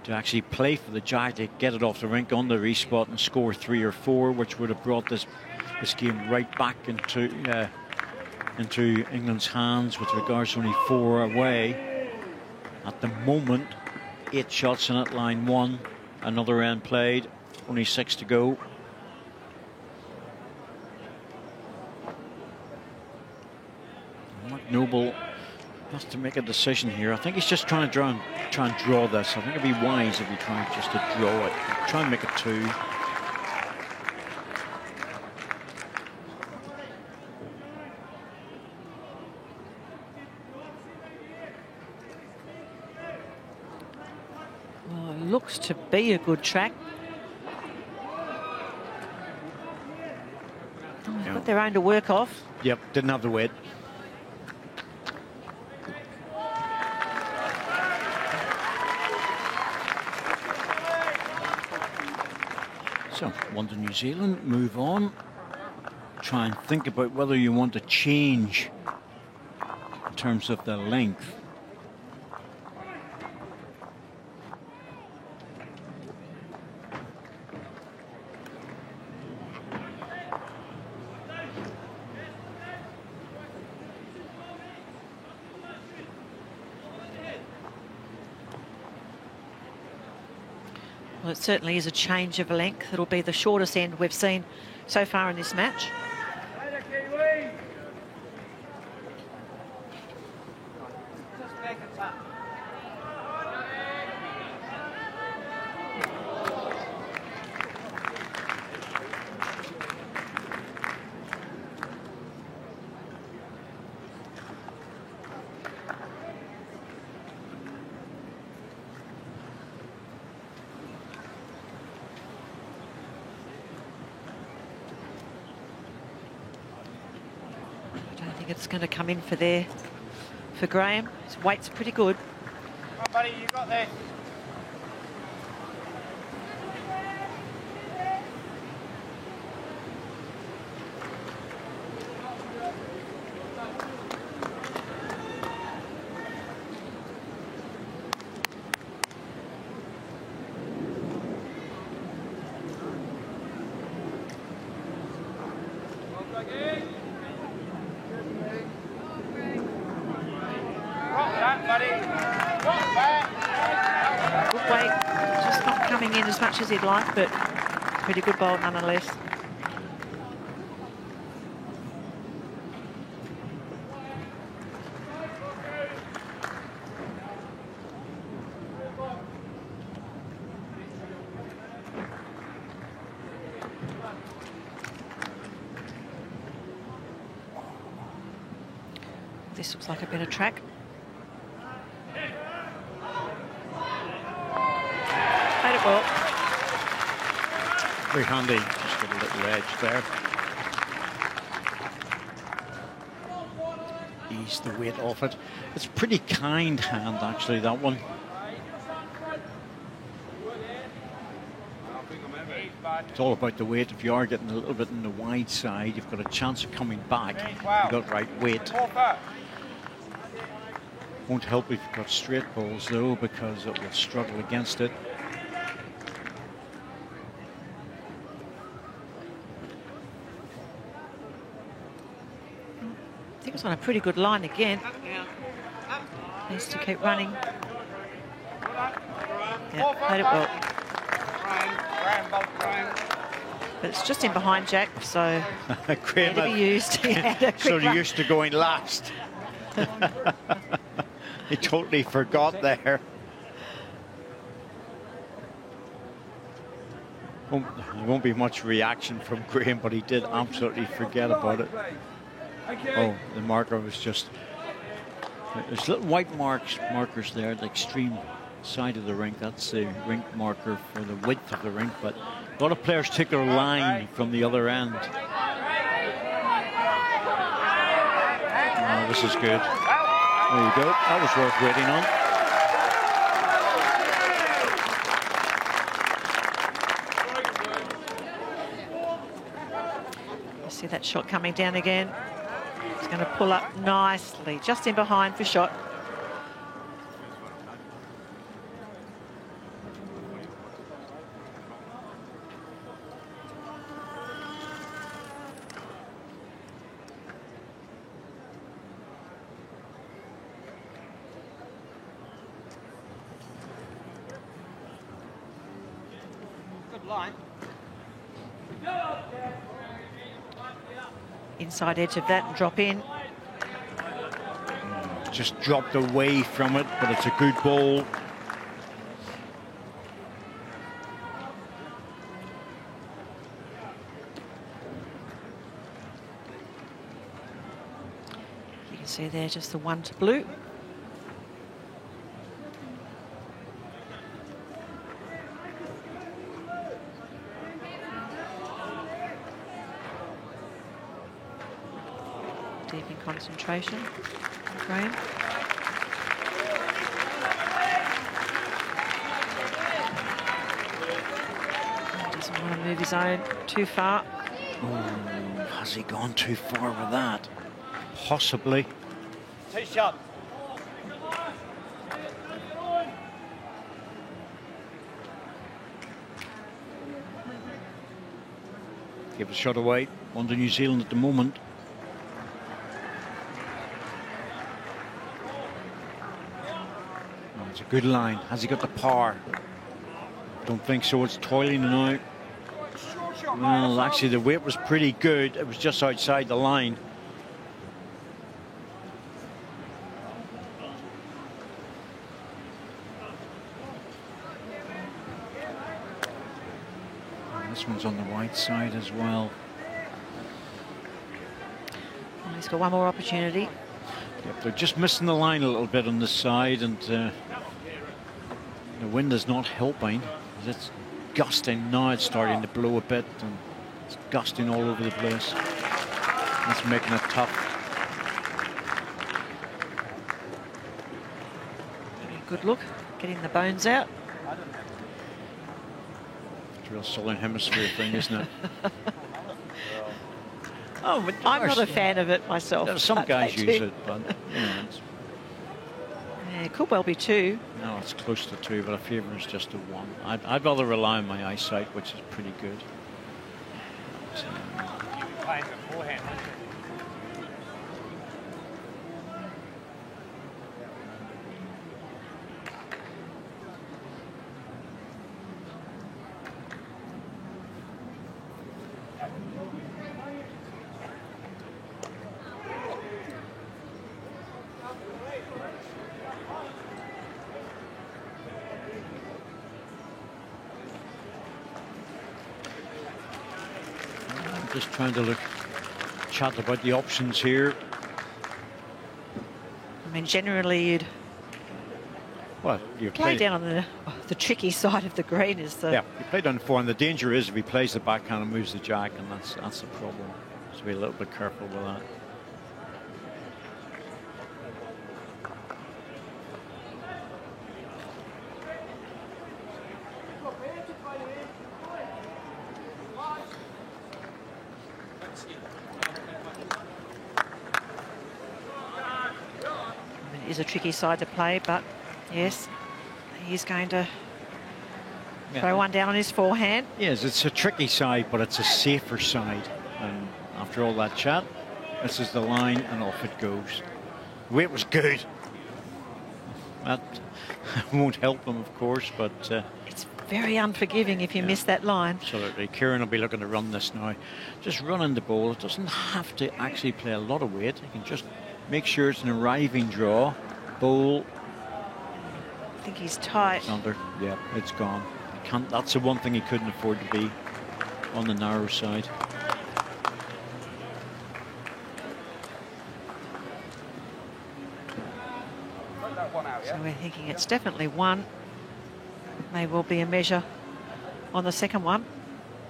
actually play for the jack, to get it off the rink on the respot and score 3 or 4, which would have brought this game right back into England's hands with regards to only 4 away. At the moment, 8 shots in at line 1, another end played, only 6 to go. Mark Noble has to make a decision here. I think he's just trying to draw this. I think it'd be wise if he tried just to draw it. Try and make it 2. Well, it looks to be a good track. They've got their own to work off. Yep, didn't have the weight. So, London, New Zealand, move on. Try and think about whether you want to change in terms of the length. Well, it certainly is a change of length. It'll be the shortest end we've seen so far in this match. It's going to come in for Graham. His weight's pretty good. Come on, buddy, you got this. Good weight, just not coming in as much as he'd like, but pretty good bowl nonetheless. This looks like a better track. Played it well. Very handy, just got a little edge there. Ease the weight off it. It's a pretty kind hand, actually, that one. It's all about the weight. If you are getting a little bit on the wide side, you've got a chance of coming back. You've got the right weight. Won't help if you've got straight balls, though, because it will struggle against it. I think it's on a pretty good line again. Needs to keep running. Yeah, played it well. But it's just in behind Jack, so Graham to be used. so used to going last. He totally forgot there. There won't be much reaction from Graham, but he did absolutely forget about it. Oh, the marker was just... There's little white markers there, the extreme side of the rink. That's the rink marker for the width of the rink, but a lot of players take their line from the other end. Oh, this is good. There you go. That was worth waiting on. You see that shot coming down again. He's going to pull up nicely, just in behind for shot. Inside edge of that and drop in. Just dropped away from it, but it's a good ball. You can see there just the one to blue. Deep in concentration, Graham. Doesn't want to move his own too far. Oh, has he gone too far with that? Possibly. Tee shot. Give a shot away. On to New Zealand at the moment. It's a good line. Has he got the power? Don't think so. It's toiling now. Well, actually, the weight was pretty good. It was just outside the line. And this one's on the white side as well. Well, he's got one more opportunity. Yep, they're just missing the line a little bit on this side, and the wind is not helping. It's gusting now. It's starting to blow a bit, and it's gusting all over the place. That's making it tough. Good look, getting the bones out. It's a real Southern Hemisphere thing, isn't it? Oh, but I'm not a fan of it myself. Some guys use it, but you know, yeah, it could well be 2. no, it's close to 2, but I favour it's just a 1. I'd rather rely on my eyesight, which is pretty good. So, Playing beforehand. just trying to chat about the options here. I mean, generally you'd Well, you play down on the tricky side of the green. Is the Yeah, you play down the 4, and the danger is if he plays the backhand and moves the jack, and that's the problem. So be a little bit careful with that. It is a tricky side to play, but yes, he's going to throw one down on his forehand. Yes, it's a tricky side, but it's a safer side. And after all that chat, this is the line, and off it goes. The weight was good. That won't help him, of course, but It's very unforgiving if you miss that line. absolutely. Kieran will be looking to run this now. Just running the ball. It doesn't have to actually play a lot of weight. You can just make sure it's an arriving draw. Bowl. I think he's tight. It's under. Yeah, it's gone. He can't. That's the one thing he couldn't afford to be on the narrow side. So we're thinking it's definitely one. May well be a measure on the second one.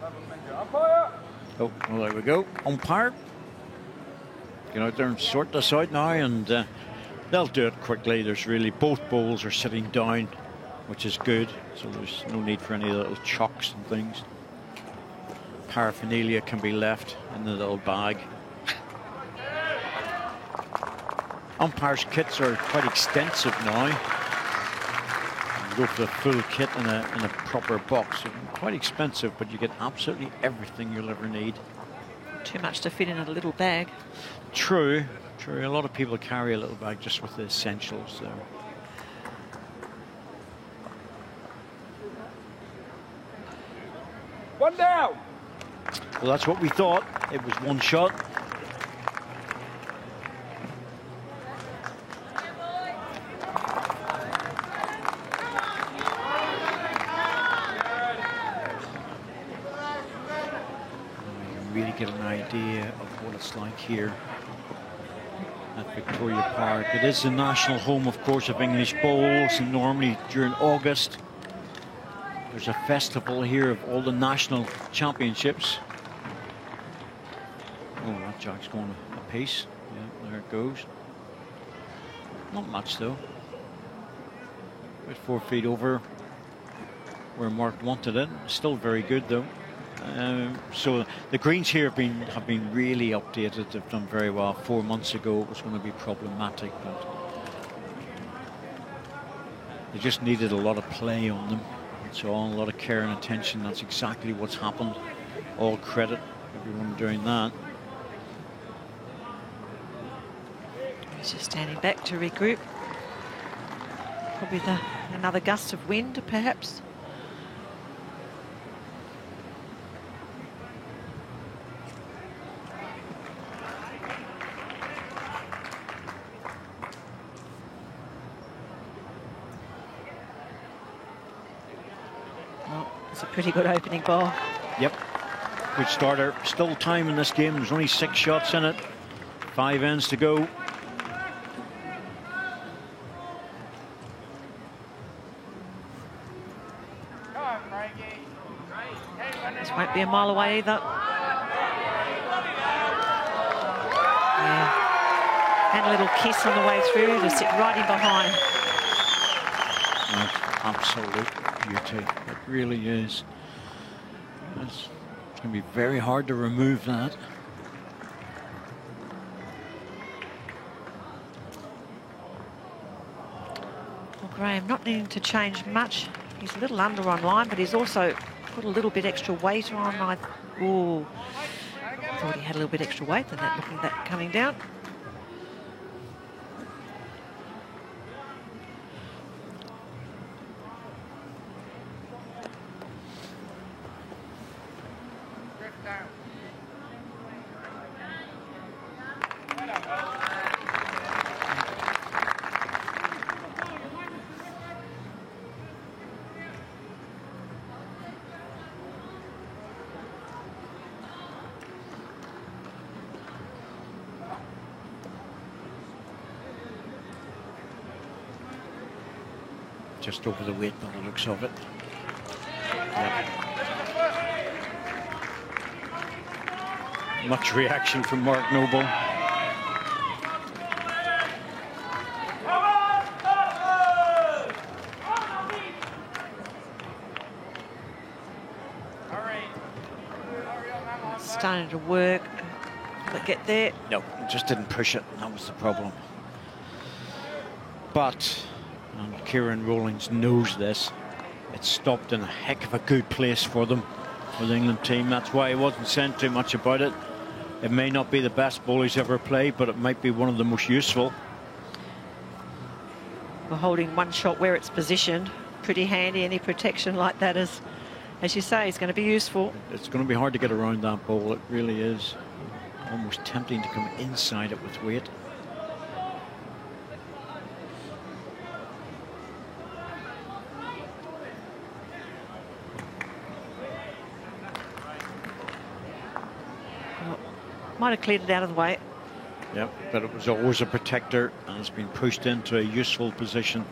Oh, well, there we go. Umpire. Get out there and sort this out now, and they'll do it quickly. There's really, both bowls are sitting down, which is good. So there's no need for any little chocks and things. Paraphernalia can be left in the little bag. Umpires' kits are quite extensive now. You go for the full kit in a proper box. They're quite expensive, but you get absolutely everything you'll ever need. Too much to fit in a little bag. True, true. A lot of people carry a little bag just with the essentials. So. One down. Well, that's what we thought. It was one shot. Really get an idea of what it's like here at Victoria Park. It is the national home, of course, of English bowls, and normally during August there's a festival here of all the national championships. Oh, that jack's going a piece. Yeah, there it goes. Not much though. About 4 feet over where Mark wanted it. Still very good though. So the greens here have been really updated. They've done very well. 4 months ago it was going to be problematic, but they just needed a lot of play on them. So a lot of care and attention. That's exactly what's happened. All credit everyone doing that. He's just standing back to regroup. Probably another gust of wind, perhaps. It's a pretty good opening ball. Yep. Good starter. Still time in this game. There's only 6 shots in it. 5 ends to go. This won't be a mile away either. Yeah. And a little kiss on the way through to sit right in behind. That's absolute beauty. It really is. It's going to be very hard to remove that. Well, Graham not needing to change much. He's a little under on line, but he's also put a little bit extra weight on. I thought he had a little bit extra weight than that, looking at that coming down. Just over the weight by the looks of it. Yep. Much reaction from Mark Noble. Starting to work, but get there. No, just didn't push it. That was the problem. But, and Kieran Rowlands knows this, it stopped in a heck of a good place for them, for the England team. That's why he wasn't saying too much about it. It may not be the best ball he's ever played, but it might be one of the most useful. We're holding one shot where it's positioned. Pretty handy, any protection like that is, as you say, is going to be useful. It's going to be hard to get around that ball, it really is. Almost tempting to come inside it with weight. Might have cleared it out of the way. Yep, but it was always a protector and it's been pushed into a useful position.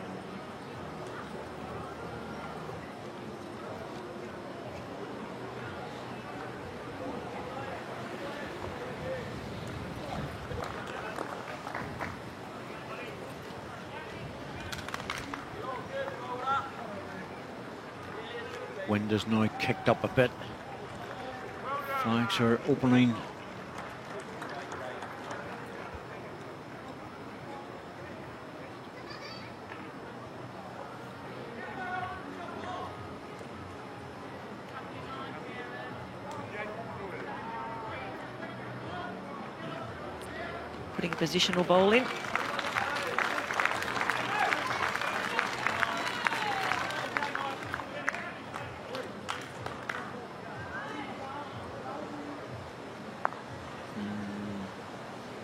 Wind is now kicked up a bit. Flags are opening. Putting a positional ball in.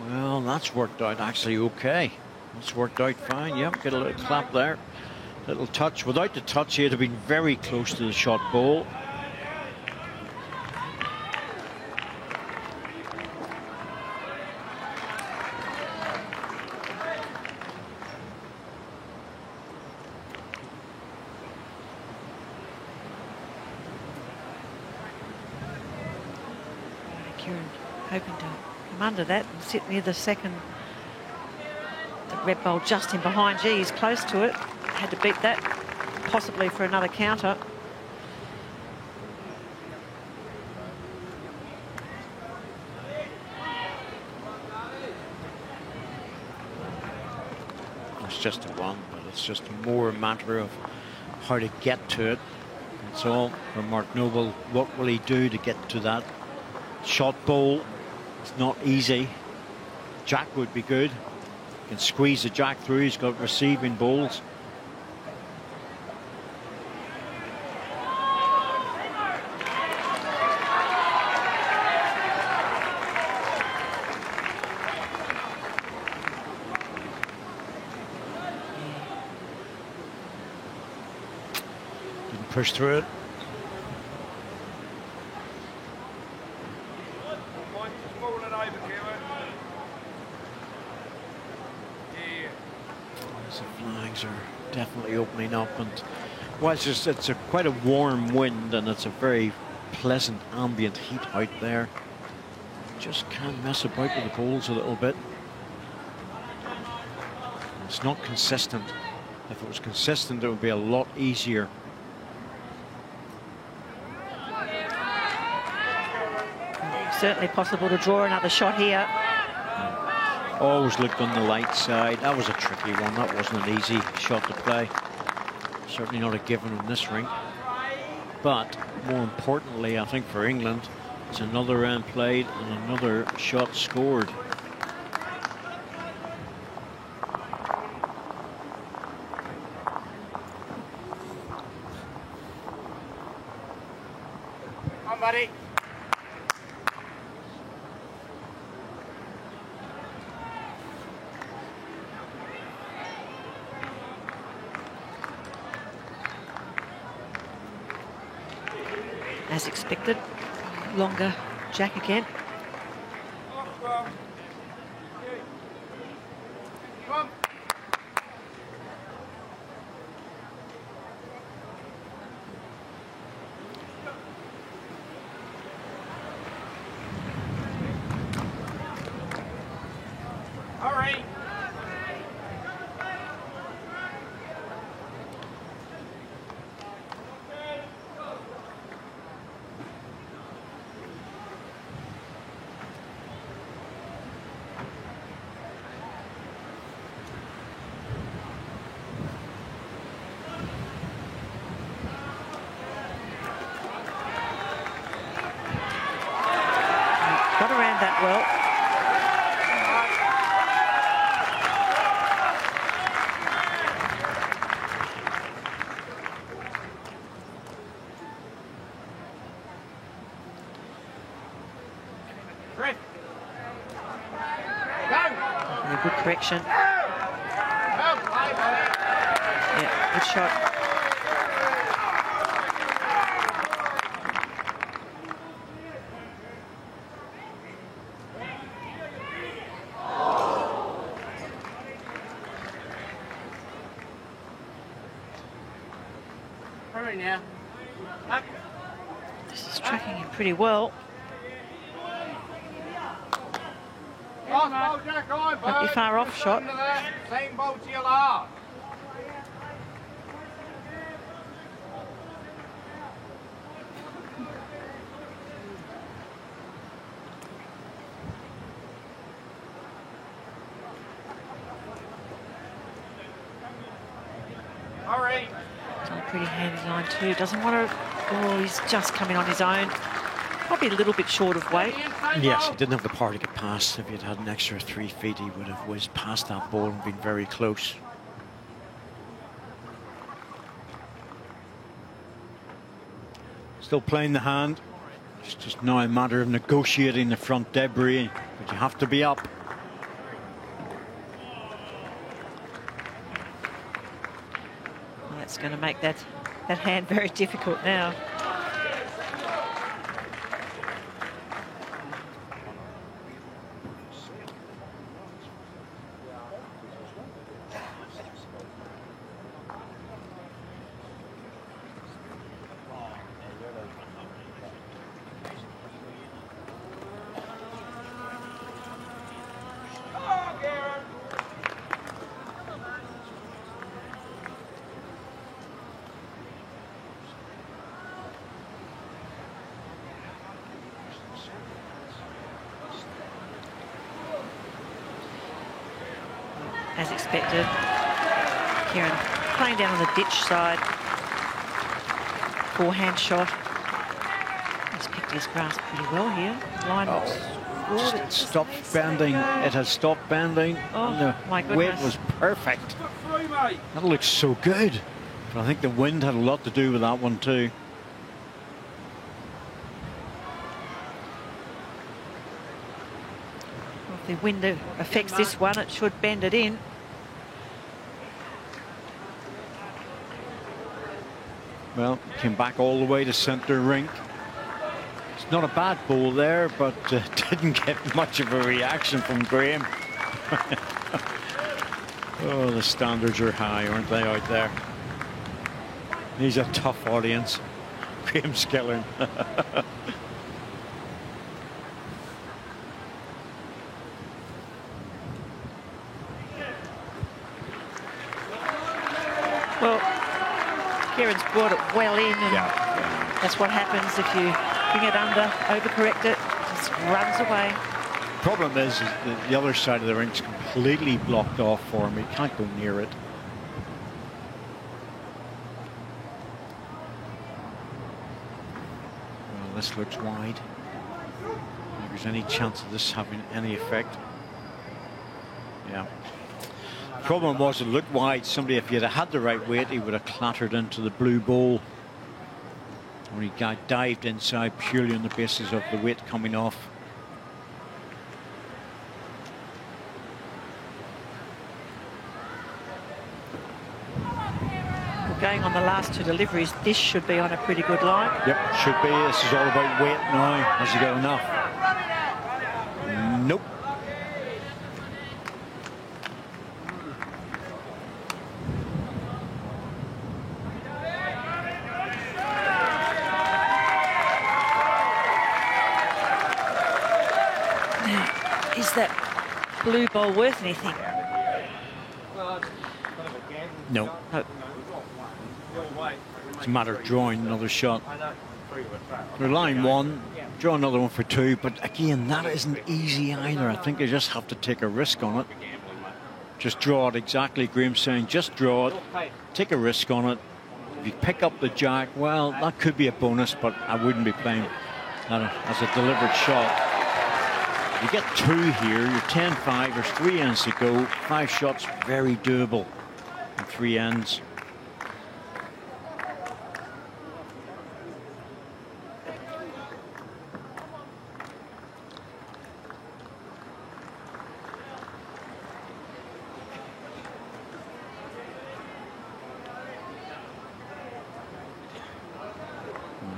Well, that's worked out actually okay. That's worked out fine. Yep, get a little clap there. Little touch. Without the touch, he'd have been very close to the shot ball. Kieran hoping to come under that and sit near the second. The red ball just in behind. Gee, he's close to it. Had to beat that, possibly for another counter. It's just a one, but it's just more a matter of how to get to it. It's all for Mark Noble. What will he do to get to that shot ball? It's not easy. Jack would be good. Can squeeze the Jack through. He's got receiving balls. Didn't push through it. over, Kieran. Yeah. The flags are definitely opening up, and whilst it's quite a warm wind and it's a very pleasant ambient heat out there, just can't mess about with the bowls a little bit. It's not consistent. If it was consistent, it would be a lot easier. Certainly possible to draw another shot here. Always looked on the light side. That was a tricky one. That wasn't an easy shot to play. Certainly not a given on this rink. But more importantly, I think for England, it's another round played and another shot scored. Come on, buddy. As expected, longer jack again. Come on. Hurry. Got around that well. Drift. Go. And a good correction. Go. Play, buddy. Yeah, good shot. Hurry now. Up. This is tracking him pretty well. Last bowl, Jack, on, Won't be bud. far off Just shot. under that. Same bowl to your last. Hurry. He's on a pretty handy line too. Doesn't want to. Oh, he's just coming on his own. Probably a little bit short of weight. Yes, he didn't have the power to get past. If he'd had an extra 3 feet, he would have whizzed past that ball and been very close. Still playing the hand. It's just now a matter of negotiating the front debris, but you have to be up. Well, that's going to make that hand very difficult now. As expected, Kieran playing down on the ditch side. Forehand shot. He's picked his grasp pretty well here. Line looks good. It stopped bending. It has stopped bending. Oh, And the my weight goodness. was perfect. Through, mate. That looks so good. But I think the wind had a lot to do with that one too. Well, if the wind affects this one, it should bend it in. Well, came back all the way to centre rink. It's not a bad bowl there, but didn't get much of a reaction from Graham. Oh, the standards are high, aren't they, out there? He's a tough audience. Graham Skillern. Well, Kieran's brought it well in, and Yeah. that's what happens if you bring it under, overcorrect it, just runs away. Problem is that the other side of the rink's completely blocked off for him. He can't go near it. Well, this looks wide. If there's any chance of this having any effect. Yeah. Problem was it looked wide. Somebody, if he had had the right weight, he would have clattered into the blue bowl. Or he dived inside purely on the basis of the weight coming off. Going on the last two deliveries, this should be on a pretty good line. Yep, should be. This is all about weight now. Has he got enough? Nope. Now, is that blue bowl worth anything? No. No. It's a matter of drawing another shot. They're line one, draw another one for two, but again, that isn't easy either. I think you just have to take a risk on it. Just draw it exactly. Graham's saying, just draw it, take a risk on it. If you pick up the jack, well, that could be a bonus, but I wouldn't be playing that as a delivered shot. If you get two here, you're 10-5, there's 3 ends to go. 5 shots, very doable in 3 ends.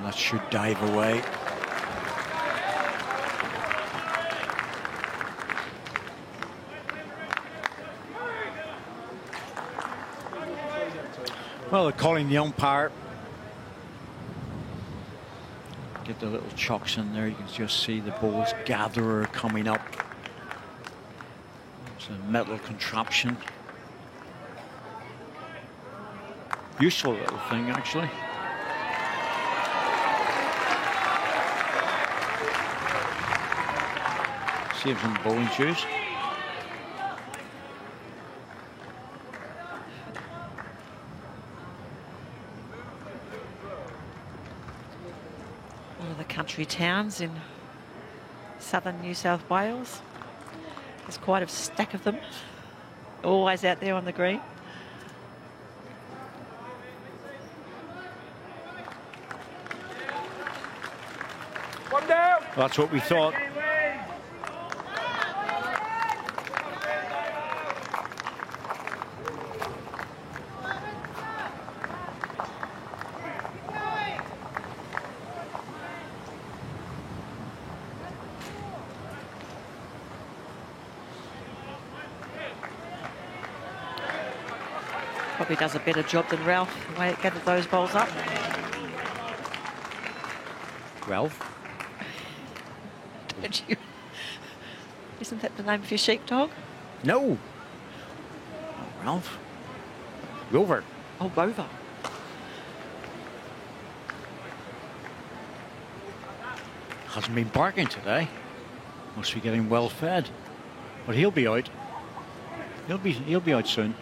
That should dive away. Well, they're calling the umpire. Get the little chocks in there. You can just see the bowls gatherer coming up. It's a metal contraption. Useful little thing, actually. Saves on bowling shoes. One of the country towns in southern New South Wales. There's quite a stack of them, always out there on the green. One down. That's what we thought. Probably does a better job than Ralph, the way it gathered those bowls up. Ralph? Don't you? Isn't that the name of your sheepdog? No. Not Ralph. Rover. Oh, Rover. Hasn't been barking today. Must be getting well fed. But he'll be out. He'll be out soon.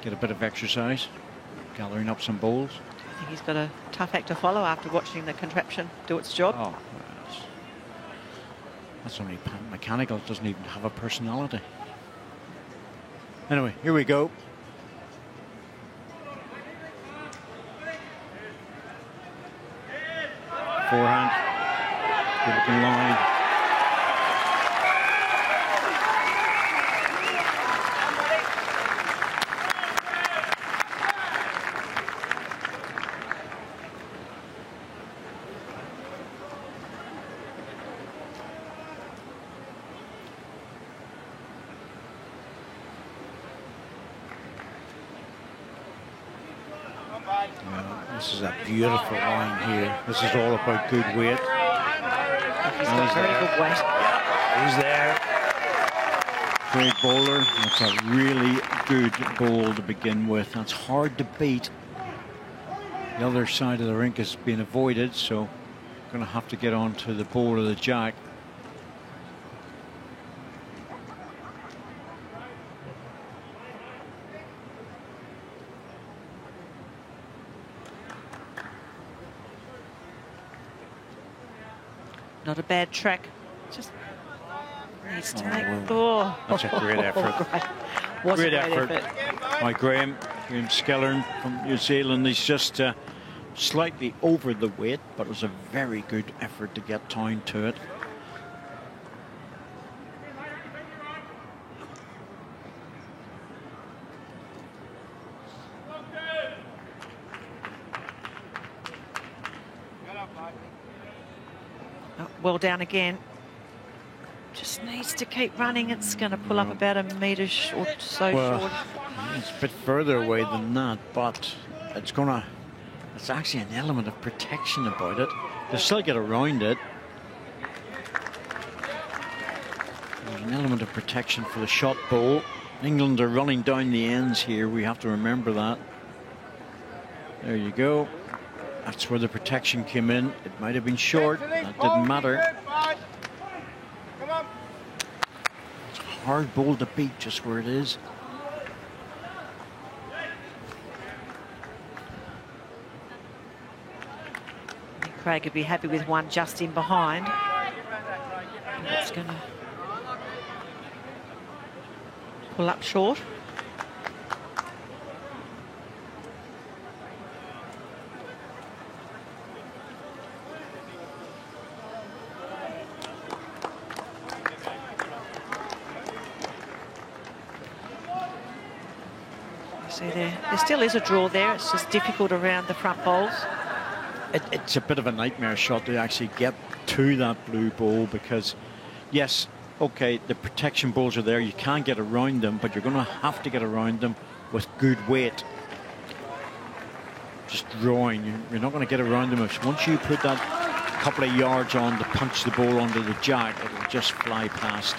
Get a bit of exercise, gathering up some bowls. I think he's got a tough act to follow after watching the contraption do its job. Oh, that's only mechanical. It doesn't even have a personality. Anyway, here we go. Forehand. Good looking line. Yeah, this is a beautiful line here. This is all about good weight. He's got very good weight. He's there. Great bowler. That's a really good bowl to begin with. That's hard to beat. The other side of the rink has been avoided, so going to have to get on to the bowl of the jack. Not a bad track. Just needs to make. Well, that's a great effort. Great effort by Graham Skellern from New Zealand. He's just slightly over the weight, but it was a very good effort to get down to it. Well down again. Just needs to keep running. It's going to pull up about a metre or so short. It's a bit further away than that, but it's actually an element of protection about it. They'll still get around it. There's an element of protection for the shot bowl. England are running down the ends here. We have to remember that. There you go. That's where the protection came in. It might have been short. That didn't matter. It's a hard bowl to beat just where it is. Craig would be happy with one just in behind. That's going to pull up short. See there still is a draw there. It's just difficult around the front bowls. It's a bit of a nightmare shot to actually get to that blue ball because, yes, okay, the protection balls are there. You can't get around them, but you're going to have to get around them with good weight. Just drawing. You're not going to get around them. Once you put that couple of yards on to punch the ball onto the jack, it'll just fly past.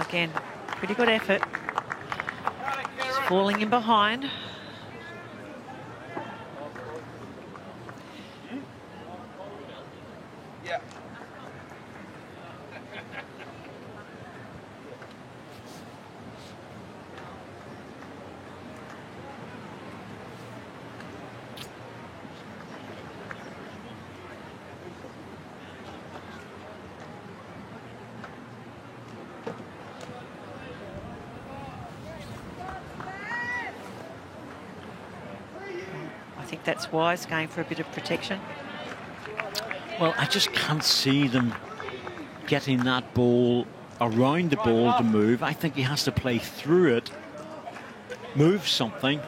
Again, pretty good effort. Just falling in behind. Yeah. I think that's wise, going for a bit of protection. Well, I just can't see them getting that ball around the ball to move. I think he has to play through it, move something,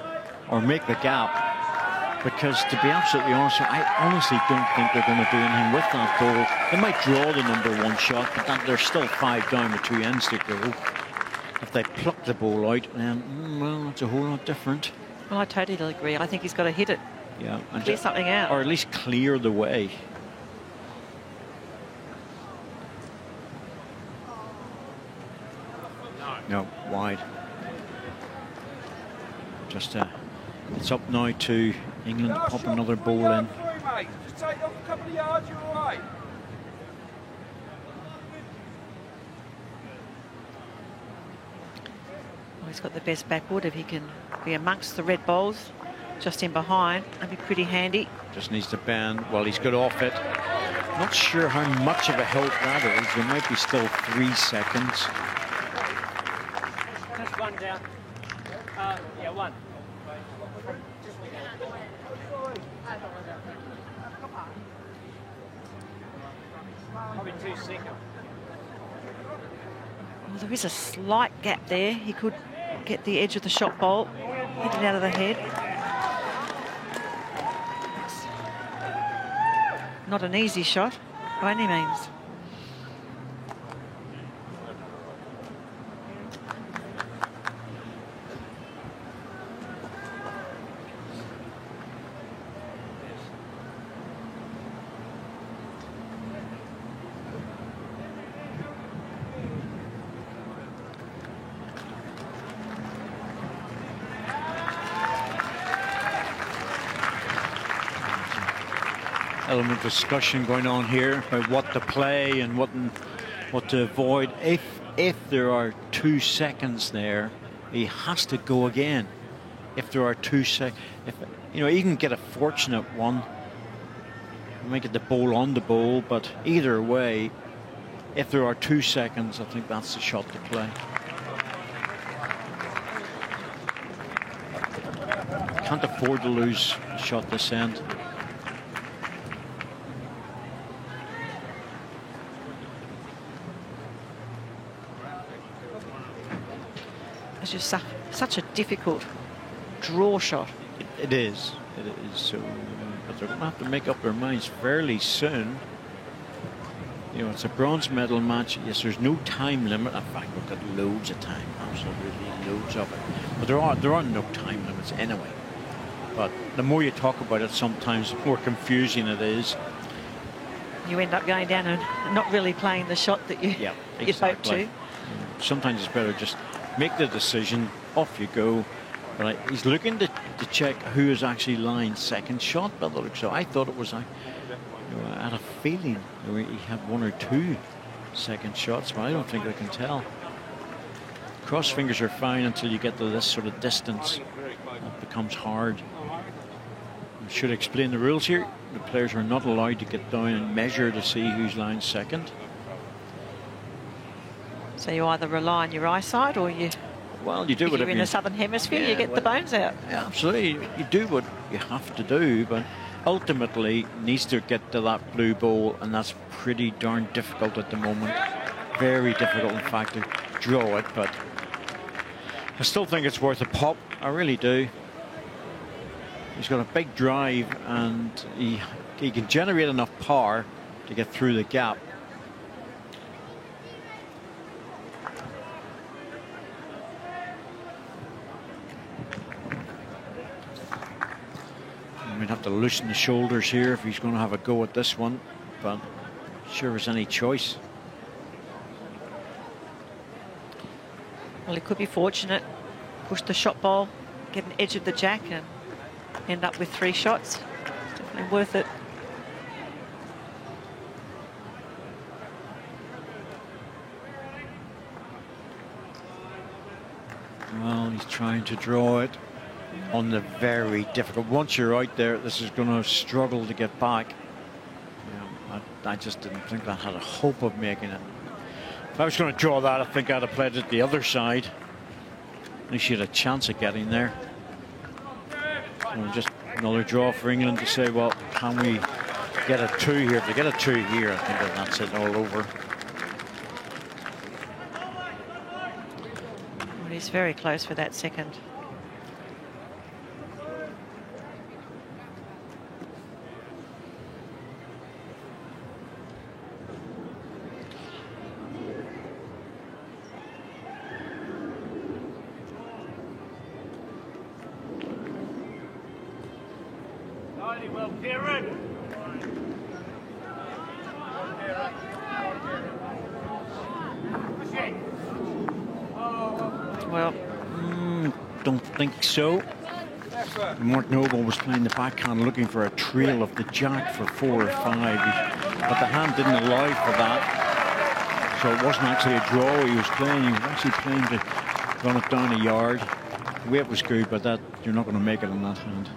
or make the gap. Because to be absolutely honest, I honestly don't think they're going to do anything with that ball. They might draw the #1 shot, but there's still 5 down with 2 ends to go. If they pluck the ball out, then, well, it's a whole lot different. Well, I totally agree. I think he's got to hit it. Yeah, and clear something out. Or at least clear the way. No, wide. Just it's up now to England to pop another ball in. Just take off a couple of yards, you're all right. Well, he's got the best backwood. If he can be amongst the red bowls, just in behind, that'd be pretty handy. Just needs to bend. Well, he's got off it. Not sure how much of a help that is. There might be still 3 seconds. Just one down. Yeah, one. Probably 2 seconds. Well, there is a slight gap there. He could get the edge of the shot bowl, hit it out of the head. Not an easy shot by any means. Element of discussion going on here about what to play and what to avoid. If there are 2 seconds there, he has to go again. If there are 2 seconds, you know, he can get a fortunate one, he might get the ball on the ball, but either way, if there are 2 seconds, I think that's the shot to play. Can't afford to lose a shot this end. It's just such a difficult draw shot. It is. So, but they're going to have to make up their minds fairly soon. You know, it's a bronze medal match. Yes, there's no time limit. In fact, we've got loads of time, absolutely loads of it. But there are no time limits anyway. But the more you talk about it, sometimes the more confusing it is. You end up going down and not really playing the shot that you spoke to. Sometimes it's better just make the decision, off you go. But he's looking to check who is actually lying second shot by the looks. So I thought it was, I had a feeling he had 1 or 2 second shots, but I don't think I can tell. Cross fingers are fine until you get to this sort of distance. It becomes hard. I should explain the rules here. The players are not allowed to get down and measure to see who's lying second. So you either rely on your eyesight or you... Well, you do if whatever you're in the southern hemisphere, you get the bones out. Yeah, absolutely. You do what you have to do, but ultimately needs to get to that blue ball, and that's pretty darn difficult at the moment. Very difficult, in fact, to draw it, but I still think it's worth a pop. I really do. He's got a big drive, and he can generate enough power to get through the gap. Might have to loosen the shoulders here if he's going to have a go at this one, but I'm sure there's any choice. Well, he could be fortunate, push the shot ball, get an edge of the jack and end up with 3 shots. It's definitely worth it. Well, he's trying to draw it on the very difficult. Once you're out there, this is going to struggle to get back. I just didn't think that had a hope of making it. If I was going to draw that, I think I'd have played it the other side. At least you had a chance of getting there. So just another draw for England to say, well, can we get a 2 here? If they get a 2 here, I think that's it all over. Well, he's very close for that second. Well, don't think so. Mark Noble was playing the backhand looking for a trail of the jack for 4 or 5, but the hand didn't allow for that. So it wasn't actually a draw he was playing. He was actually playing to run it down a yard. The weight was good, but that you're not going to make it on that hand.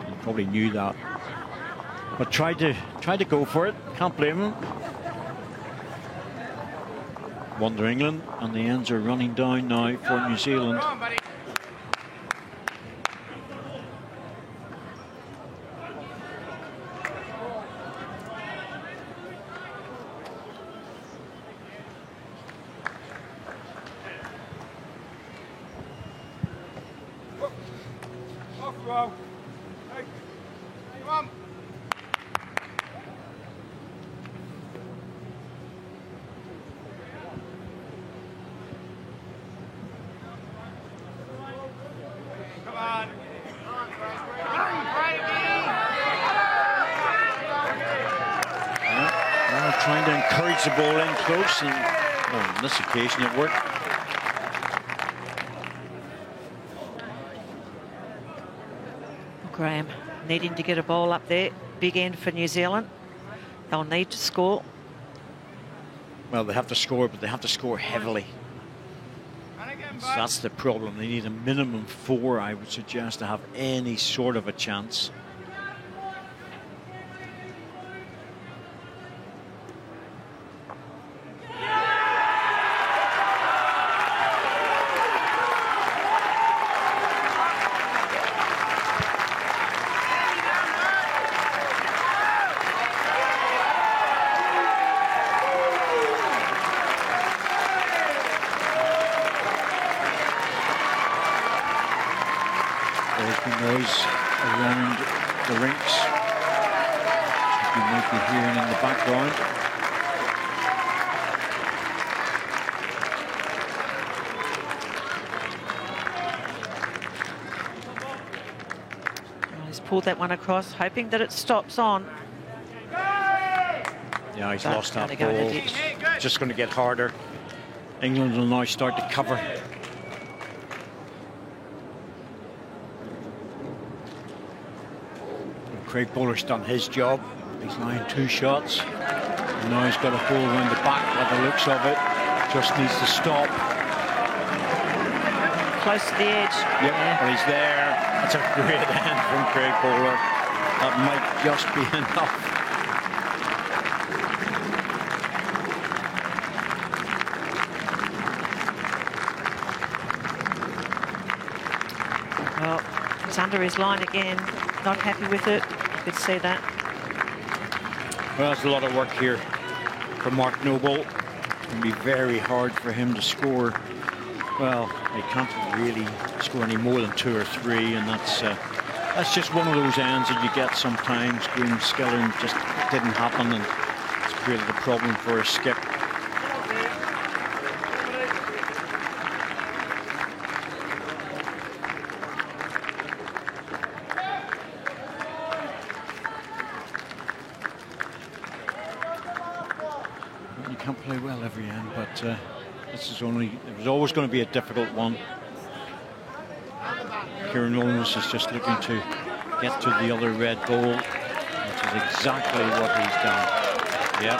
He probably knew that. But tried to go for it. Can't blame him. Wonder England, and the ends are running down now for New Zealand. Go. Hey. Come on. Come on. Well, trying to encourage the ball in close, and on this occasion it worked. Graham needing to get a ball up there. Big end for New Zealand. They'll need to score. Well, they have to score, but they have to score heavily. So that's the problem. They need a minimum 4, I would suggest, to have any sort of a chance. Noise around the rinks. You might be hearing in the background. Well, he's pulled that one across, hoping that it stops on. Yeah, he's lost that ball. It's just going to get harder. England will now start to cover. Craig Bowler's done his job. He's lying 2 shots. And now he's got a hole around the back by the looks of it. Just needs to stop. Close to the edge. Yep, yeah. But he's there. That's a great end from Craig Bowler. That might just be enough. Well, it's under his line again. Not happy with it. You could see that. Well, there's a lot of work here for Mark Noble. It's going to be very hard for him to score. Well, he can't really score any more than 2 or 3, and that's just one of those ends that you get sometimes. Graham Skillern just didn't happen, and it's created a problem for a skip. Can't play well every end, but this is only, it was always going to be a difficult one. Kieran Owens is just looking to get to the other red ball, which is exactly what he's done. Yeah.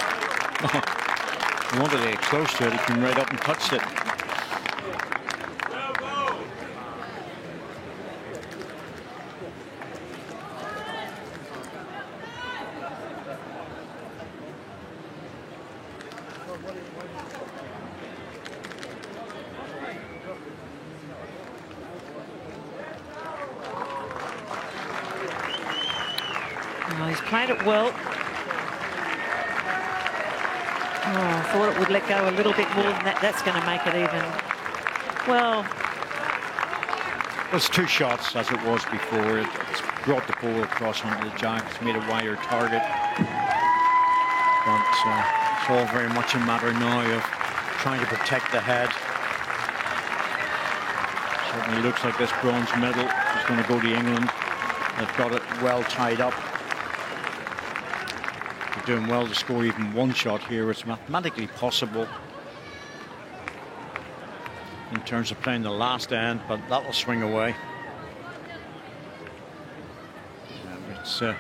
He wanted to get close to it, he came right up and touched it. Well, he's played it well. Oh, I thought it would let go a little bit more than that. That's going to make it even. Well, it's 2 shots as it was before. It's brought the ball across onto the jack. It's made a wider target. But it's all very much a matter now of trying to protect the head. Certainly looks like this bronze medal is going to go to England. They've got it well tied up. They're doing well to score even 1 shot here. It's mathematically possible in terms of playing the last end, but that will swing away. It's well,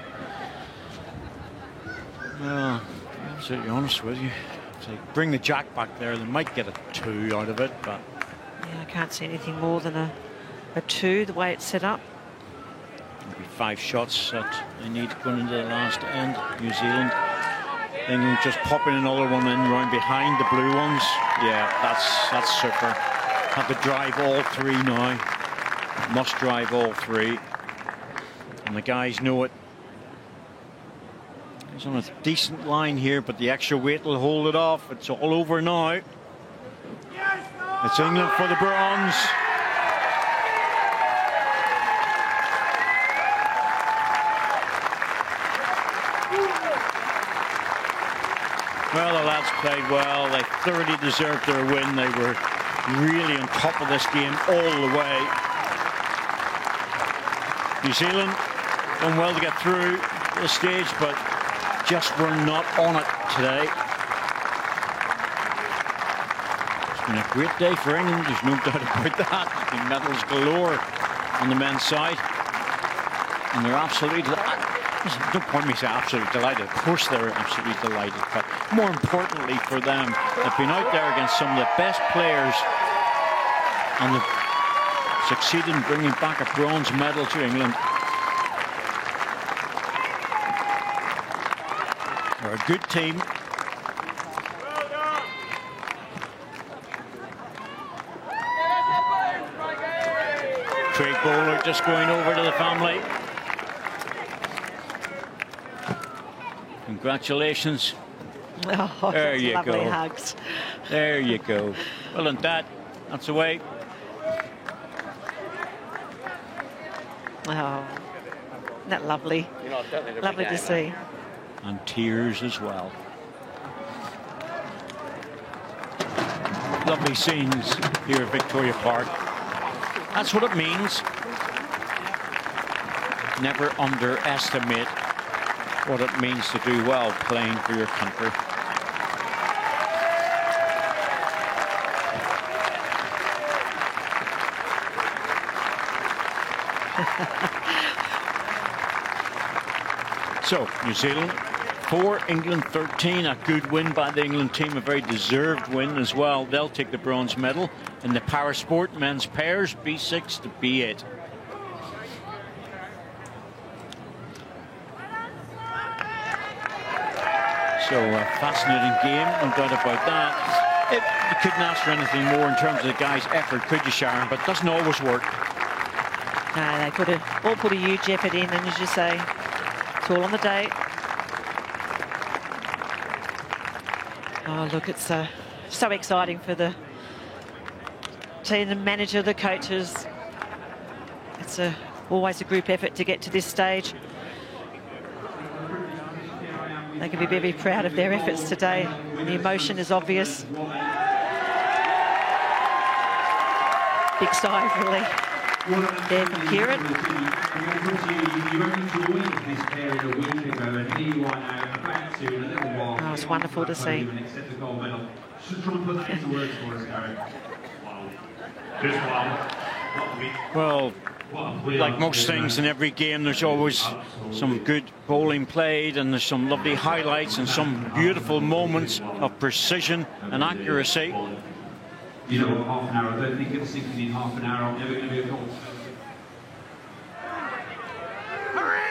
to be absolutely honest with you, if they bring the jack back there, they might get a 2 out of it, but yeah, I can't see anything more than a 2 the way it's set up. Maybe 5 shots that they need going into the last end. New Zealand. England just popping another one in right behind the blue ones. Yeah, that's super. Have to drive all 3 now. Must drive all 3. And the guys know it. He's on a decent line here, but the extra weight will hold it off. It's all over now. It's England for the bronze. Well, the lads played well. They thoroughly deserved their win. They were really on top of this game all the way. New Zealand done well to get through the stage, but just were not on it today. It's been a great day for England. There's no doubt about that. There's been medals galore on the men's side. And they're absolutely delighted. Don't point me to say absolutely delighted. Of course they're absolutely delighted. But more importantly for them, they've been out there against some of the best players and they've succeeded in bringing back a bronze medal to England. They're a good team. Craig Bowler just going over to the family. Congratulations. Oh, there you lovely go. Hugs. There you go. Well, and that's the way. Oh, isn't that lovely? Lovely to see. And tears as well. Lovely scenes here at Victoria Park. That's what it means. Never underestimate what it means to do well playing for your country. So, New Zealand 4, England 13. A good win by the England team, a very deserved win as well. They'll take the bronze medal in the power sport men's pairs, B6 to B8. So a fascinating game, no doubt about that. You couldn't ask for anything more in terms of the guys' effort, could you, Sharon? But it doesn't always work. No, they all put a huge effort in, and as you say, it's all on the day. Oh, look, it's so exciting for the team, the manager, the coaches. It's always a group effort to get to this stage. They can be very proud of their efforts today. The emotion is obvious. Big sigh of relief there from Kieran. Oh, it's wonderful to see. Well, like most things in every game, there's always some good bowling played and there's some lovely highlights and some beautiful moments of precision and accuracy. You know, half an hour. I don't think it's sinking in half an hour. I'm never going to be a goal.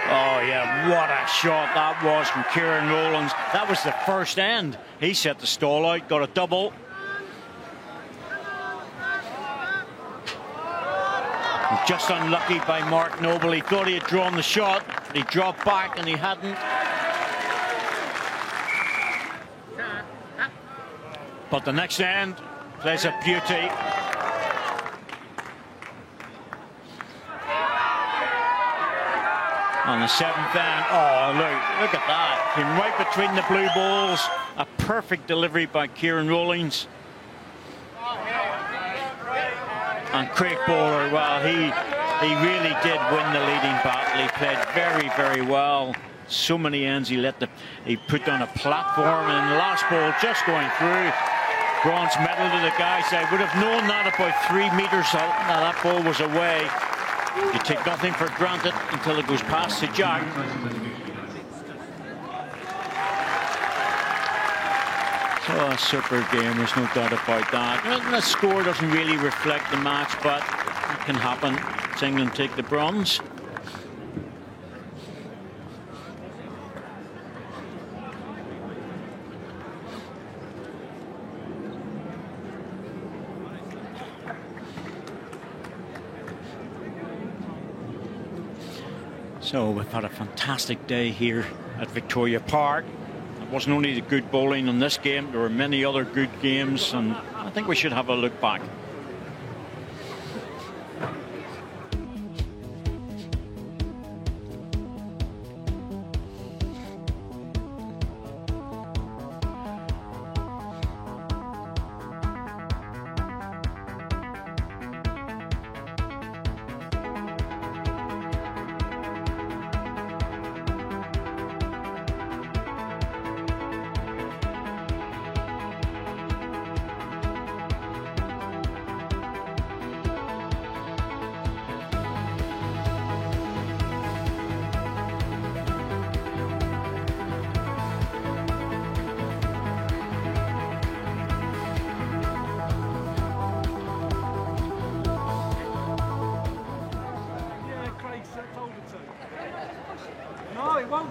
Oh yeah, what a shot that was from Kieran Rowlands. That was the first end. He set the stall out, got a double. Just unlucky by Mark Noble. He thought he had drawn the shot, but he dropped back and he hadn't. But the next end plays a beauty. On the 7th end, oh look at that. Came right between the blue balls. A perfect delivery by Kieran Rowlands. And Craig Bowler, well, he really did win the leading battle. He played very, very well. So many ends he put on a platform, and the last ball just going through. Bronze medal to the guys. I would have known that about 3 meters that ball was away. You take nothing for granted until it goes past to Jack. So a super game, there's no doubt about that. And the score doesn't really reflect the match, but it can happen. It's England take the bronze. So we've had a fantastic day here at Victoria Park. It wasn't only the good bowling in this game, there were many other good games, and I think we should have a look back.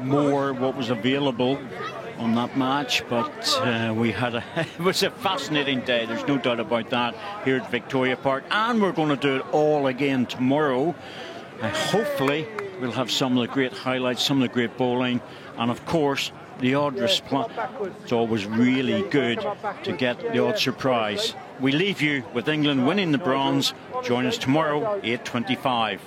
more what was available on that match, but it was a fascinating day, there's no doubt about that, here at Victoria Park, and we're going to do it all again tomorrow. Hopefully we'll have some of the great highlights, some of the great bowling, and of course the odd response. It's always really good to get the odd surprise. We leave you with England winning the bronze. Join us tomorrow, 8:25.